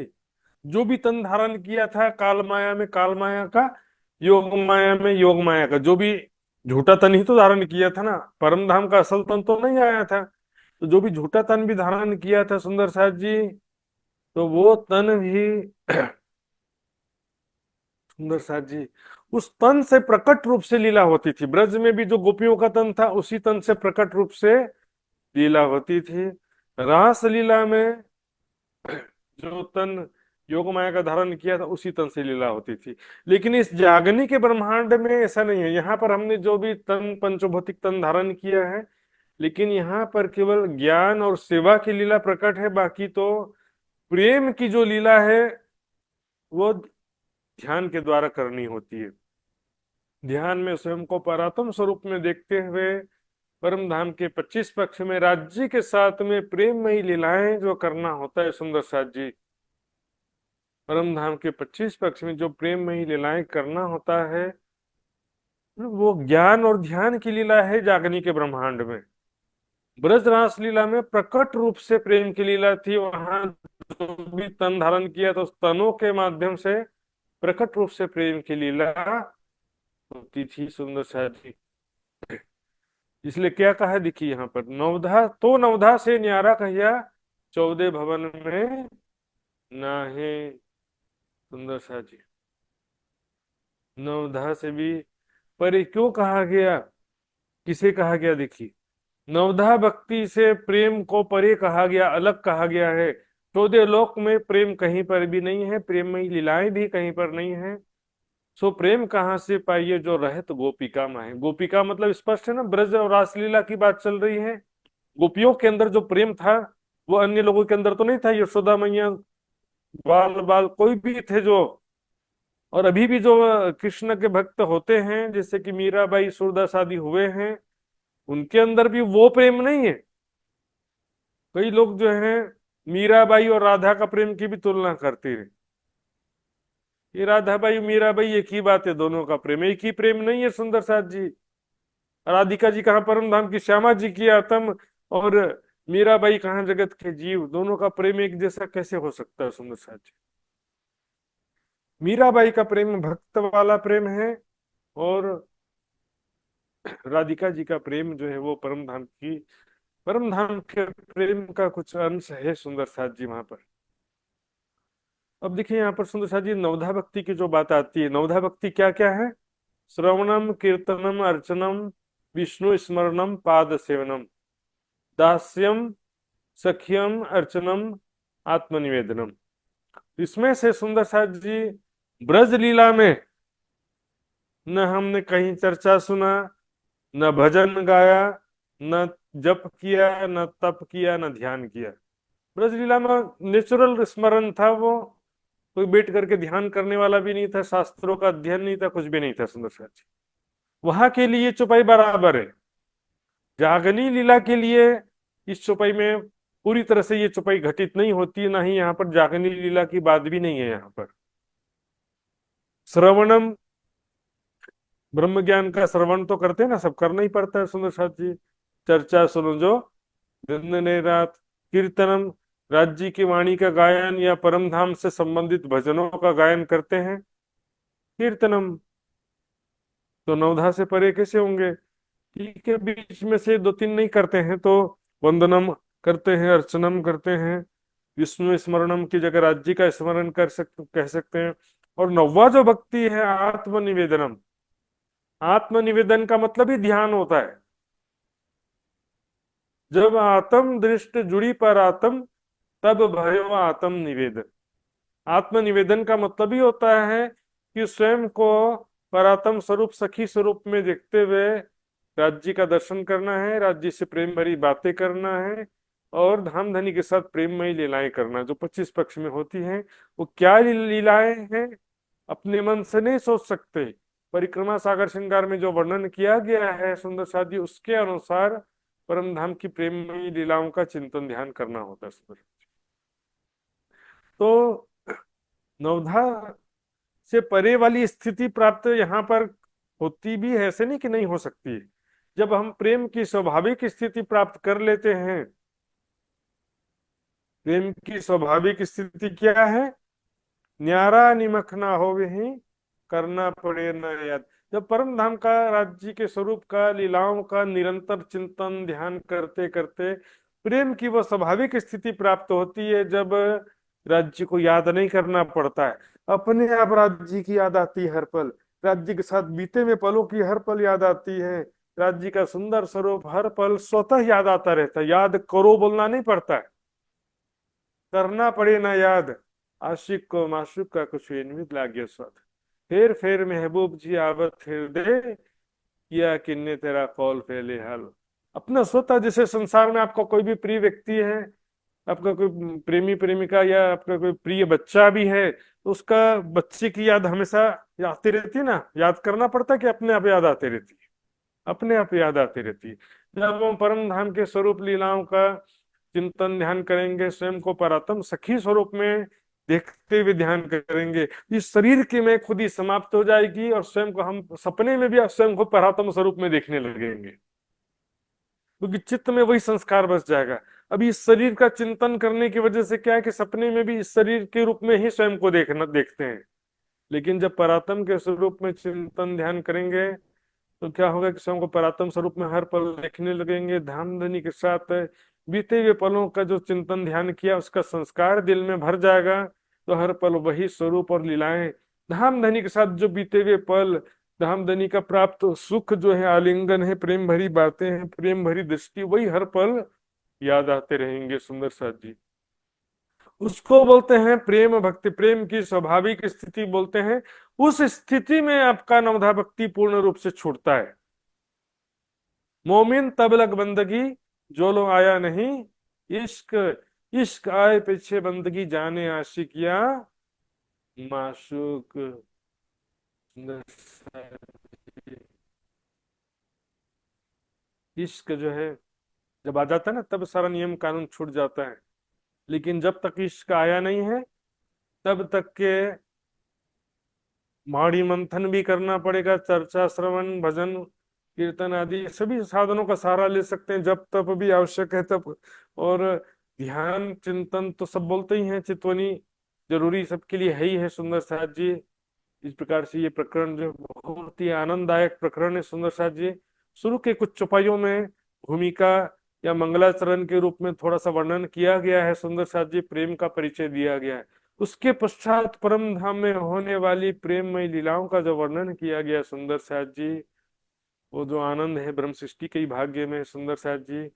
जो भी तन धारण किया था, काल माया में काल माया का, योग माया में योग माया का, जो भी झूठा तन ही तो धारण किया था ना, परम धाम का असल तन तो नहीं आया था। तो जो भी झूठा तन भी धारण किया था सुंदर साथ जी, तो वो तन भी सुंदर साथ जी उस तन से प्रकट रूप से लीला होती थी। ब्रज में भी जो गोपियों का तन था उसी तन से प्रकट रूप से लीला होती थी। रास लीला में जो तन योग माया का धारण किया था उसी तन से लीला होती थी। लेकिन इस जागनी के ब्रह्मांड में ऐसा नहीं है। यहाँ पर हमने जो भी तन पंचभौतिक तन धारण किया है, लेकिन यहाँ पर केवल ज्ञान और सेवा की लीला प्रकट है, बाकी तो प्रेम की जो लीला है वो ध्यान के द्वारा करनी होती है। ध्यान में स्वयं को परात्म स्वरूप में देखते हुए परम धाम के 25 पक्ष में राज्य के साथ में प्रेममयी लीलाएं जो करना होता है सुंदर साथ जी। परम धाम के 25 पक्ष में जो प्रेममयी लीलाएं करना होता है वो ज्ञान और ध्यान की लीला है जागनी के ब्रह्मांड में। ब्रज रास लीला में प्रकट रूप से प्रेम की लीला थी, वहां जो भी तन धारण किया तो उस तनों के माध्यम से प्रकट रूप से प्रेम की लीला होती थी सुंदर साथ जी। इसलिए क्या कहा देखिए यहाँ पर, नवधा तो नवधा से न्यारा कहिया 14 भवन में नाहे। सुंदर साथ जी, नवधा से भी परे क्यों कहा गया, किसे कहा गया देखिए, नवधा भक्ति से प्रेम को परे कहा गया, अलग कहा गया है। 14 लोक में प्रेम कहीं पर भी नहीं है, प्रेममयी लीलाएं भी कहीं पर नहीं है। सो प्रेम कहाँ से पाइए जो रहत गोपिका में है। गोपिका मतलब स्पष्ट है ना, ब्रज और रासलीला की बात चल रही है। गोपियों के अंदर जो प्रेम था वो अन्य लोगों के अंदर तो नहीं था। यशोदा मैया, बाल बाल कोई भी थे जो, और अभी भी जो कृष्ण के भक्त होते हैं जैसे कि मीराबाई, सूरदास आदि हुए हैं, उनके अंदर भी वो प्रेम नहीं है। कई लोग जो हैं मीराबाई और राधा का प्रेम की भी तुलना करते हैं। ये राधाबाई मीराबाई एक ही बात है, दोनों का प्रेम एक ही प्रेम नहीं है सुंदर साथ जी। राधिका जी कहाँ परम धाम की श्यामा जी की आत्म, और मीराबाई कहाँ जगत के जीव, दोनों का प्रेम एक जैसा कैसे हो सकता है सुंदर साथ जी। मीराबाई का प्रेम भक्त वाला प्रेम है, और राधिका जी का प्रेम जो है वो परम धाम के प्रेम का कुछ अंश है सुंदर साथ जी वहां पर। अब देखिए यहाँ पर सुंदर साथ जी नवधा भक्ति की जो बात आती है, नवधा भक्ति क्या क्या है, श्रवणम कीर्तनम अर्चनम विष्णु स्मरणम पाद सेवनम दास्यम सख्यम अर्चनम आत्मनिवेदनम। इसमें से सुंदर साथ जी ब्रज लीला में न हमने कहीं चर्चा सुना, न भजन गाया, न जप किया, न तप किया, न ध्यान किया। ब्रज लीला में नेचुरल स्मरण था, वो कोई बैठ करके ध्यान करने वाला भी नहीं था, शास्त्रों का अध्ययन नहीं था, कुछ भी नहीं था सुंदर साथ जी। वहां के लिए चौपाई बराबर है। जागनी लीला के लिए इस चौपाई में पूरी तरह से ये चौपाई घटित नहीं होती है, ना ही यहाँ पर जागनी लीला की बात भी नहीं है। यहाँ पर श्रवणम, ब्रह्म ज्ञान का श्रवण तो करते हैं ना, सब करना ही पड़ता है सुंदर साथ जी। चर्चा सुनो जो दिन ने रात, कीर्तनम राज्य की वाणी का गायन या परम धाम से संबंधित भजनों का गायन करते हैं, कीर्तनम। तो नवधा से परे कैसे होंगे, ठीक है, बीच में से दो तीन नहीं करते हैं तो वंदनम करते हैं, अर्चनम करते हैं, विष्णु स्मरणम की जगह राज्य का स्मरण कह सकते हैं। और नौवा जो भक्ति है आत्मनिवेदनम, आत्मनिवेदन का मतलब ही ध्यान होता है। जब आत्म दृष्ट जुड़ी पर आत्म, तब भयो आत्म निवेदन। आत्मनिवेदन का मतलब ही होता है कि स्वयं को परात्म स्वरूप सखी स्वरूप में देखते हुए राज्य का दर्शन करना है, राज्य से प्रेम भरी बातें करना है, और धाम धनी के साथ प्रेममयी लीलाएं करना जो 25 पक्ष में होती हैं। वो क्या लीलाएं हैं अपने मन से नहीं सोच सकते। परिक्रमा सागर श्रृंगार में जो वर्णन किया गया है सुंदर साथी, उसके अनुसार परम धाम की प्रेममयी लीलाओं का चिंतन ध्यान करना होता है सुंदर। तो नवधा से परे वाली स्थिति प्राप्त यहाँ पर होती भी है, ऐसे नहीं कि नहीं हो सकती। जब हम प्रेम की स्वाभाविक स्थिति प्राप्त कर लेते हैं, प्रेम की स्वाभाविक स्थिति क्या है, न्यारा निमख ना हो ही करना पड़े न याद। जब परम धाम का राज्य के स्वरूप का लीलाओं का निरंतर चिंतन ध्यान करते करते प्रेम की वो स्वाभाविक स्थिति प्राप्त होती है, जब राज्य को याद नहीं करना पड़ता है, अपने आप राज्य की याद आती है हर पल, राज्य के साथ बीते हुए पलों की हर पल याद आती है, राज्य का सुंदर स्वरूप हर पल स्वतः याद आता रहता है। याद करो बोलना नहीं पड़ता है, करना पड़े ना याद, आशिक को माशूक का कुछ इनविद लागे स्वाद, फेर फेर महबूब जी आवत फिर दे, किया किन्ने तेरा कौल फैले हाल। अपना स्वतः, जैसे संसार में आपका कोई भी प्रिय व्यक्ति है, आपका कोई प्रेमी प्रेमिका या आपका कोई प्रिय बच्चा भी है, तो उसका बच्चे की याद हमेशा आती रहती है ना, याद करना पड़ता है कि अपने आप याद आती रहती है, अपने आप याद आती रहती है। जब हम परम धाम के स्वरूप लीलाओं का चिंतन ध्यान करेंगे, स्वयं को परात्म सखी स्वरूप में देखते हुए ध्यान करेंगे, इस शरीर की मैं खुद ही समाप्त हो जाएगी और स्वयं को हम सपने में भी स्वयं को परात्म स्वरूप में देखने लगेंगे, क्योंकि चित्त में वही संस्कार बस जाएगा। अभी इस शरीर का चिंतन करने की वजह से क्या है कि सपने में भी इस शरीर के रूप में ही स्वयं को देखते हैं। लेकिन जब परात्म के स्वरूप में चिंतन ध्यान करेंगे तो क्या होगा कि स्वयं को परात्म स्वरूप में हर पल देखने लगेंगे। धाम धनी के साथ बीते हुए पलों का जो चिंतन ध्यान किया उसका संस्कार दिल में भर जाएगा, तो हर पल वही स्वरूप और लीलाएं, धाम धनी के साथ जो बीते हुए पल, धामधनी का प्राप्त सुख जो है, आलिंगन है, प्रेम भरी बातें हैं, प्रेम भरी दृष्टि, वही हर पल याद आते रहेंगे। सुंदर साथ जी, उसको बोलते हैं प्रेम भक्ति, प्रेम की स्वाभाविक स्थिति बोलते हैं। उस स्थिति में आपका नवधा भक्ति पूर्ण रूप से छूटता है। मोमिन तबलक बंदगी जो लो आया नहीं, इश्क इश्क आए पीछे बंदगी जाने आशिकिया माशूक। इश्क जो है जब आ जाता है ना, तब सारा नियम कानून छूट जाता है। लेकिन जब तक इश्क आया नहीं है तब तक के माड़ी मंथन भी करना पड़ेगा, चर्चा श्रवण भजन कीर्तन आदि सभी साधनों का सहारा ले सकते हैं जब तब भी आवश्यक है तब। और ध्यान चिंतन तो सब बोलते ही हैं, चितवनी जरूरी सबके लिए है ही है। सुंदर साथ जी, इस प्रकार से ये प्रकरण जो बहुत ही आनंददायक प्रकरण है सुंदर साथ जी, शुरू के कुछ चौपाइयों में भूमिका या मंगलाचरण के रूप में थोड़ा सा वर्णन किया गया है सुंदर साथ जी, प्रेम का परिचय दिया गया है। उसके पश्चात परम धाम में होने वाली प्रेममय लीलाओं का जो वर्णन किया गया सुंदर साथ जी, वो जो आनंद है ब्रह्म सृष्टि के ही भाग्य में सुंदर साथ जी,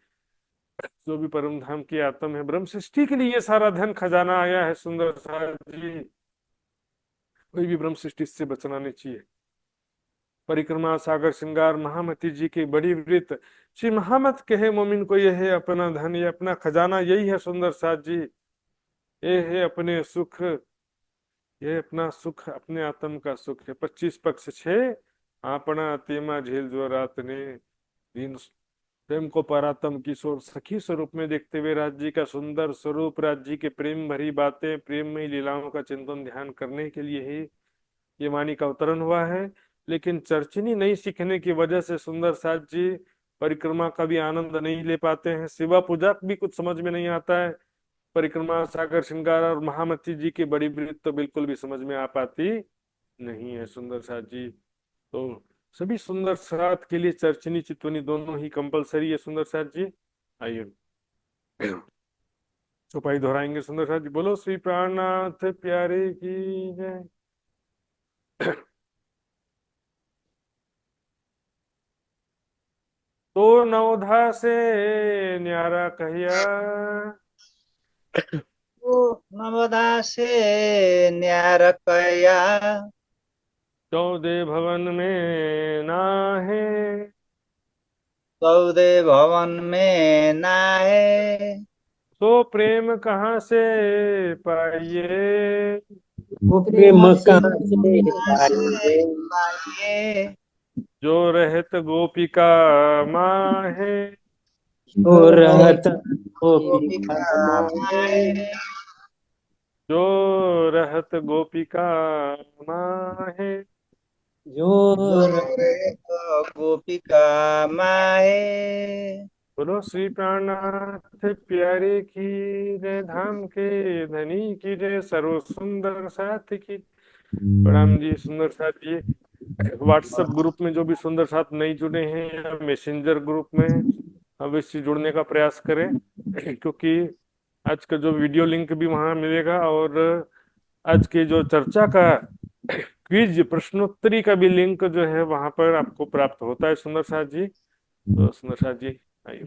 जो भी परम धाम की आत्म है, ब्रह्म सृष्टि के लिए ये सारा धन खजाना आया है सुंदर साथ जी। कोई भी ब्रह्म सृष्टि से बचना नहीं चाहिए। परिक्रमा सागर श्रृंगार महामती जी की बड़ी वृत्त, श्री महामत कहे मोमिन को यह है अपना धन, ये अपना खजाना, यही है सुंदर साथ जी। ये है अपने सुख, ये अपना सुख, अपने आत्म का सुख है। 25 पक्ष 6 आपना तेमा झेल जो रात ने दिन, प्रेम को परात्म किशोर सखी स्वरूप में देखते हुए राज्य का सुंदर स्वरूप, राज्य के प्रेम भरी बातें, प्रेममयी लीलाओं का चिंतन ध्यान करने के लिए ही ये वाणी का अवतरण हुआ है। लेकिन चर्चनी नहीं सीखने की वजह से सुंदर साथ जी परिक्रमा का भी आनंद नहीं ले पाते हैं, शिवा पूजा भी कुछ समझ में नहीं आता है, परिक्रमा सागर श्रृंगार और महामती जी की बड़ी वृत्त तो बिल्कुल भी समझ में आ पाती नहीं है सुंदर साथ जी। तो सभी सुंदर साथ के लिए चर्चनी चितवनी दोनों ही कंपलसरी है सुंदर साथ जी। आइए चौपाई दोहराएंगे सुंदर साथ जी। बोलो श्री प्राणनाथ प्यारे की जय। तो नवधा से न्यारा कहिया,
ओ नवदा से न्यार कया,
14 भवन में नाहे,
सौदे भवन में नाहे,
तो प्रेम कहाँ से पाइए,
वो
प्रेम
प्रेम कहाँ से
कहाँ से
पाइए,
पाइए,
जो रहत गोपिका माहे,
जो
जो
रहत
रहत
गोपिका
गोपिका
माहे,
माहे,
जो रहत गोपिका माहे।
जो
जो
रहत
रहत गोपिका माहे।
बोलो श्री प्राणनाथ प्यारे की जय, धाम के धनी की जय, सर्व सुंदर साथ की प्रणाम जी। सुंदर साथ जी, व्हाट्सएप ग्रुप में जो भी सुंदर साथ नहीं जुड़े हैं या मैसेंजर ग्रुप में अवश्य जुड़ने का प्रयास करें, क्योंकि आज का जो वीडियो लिंक भी वहां मिलेगा और आज की जो चर्चा का क्विज प्रश्नोत्तरी का भी लिंक जो है वहां पर आपको प्राप्त होता है सुंदर साथ जी। तो सुंदर साथ जी आइए।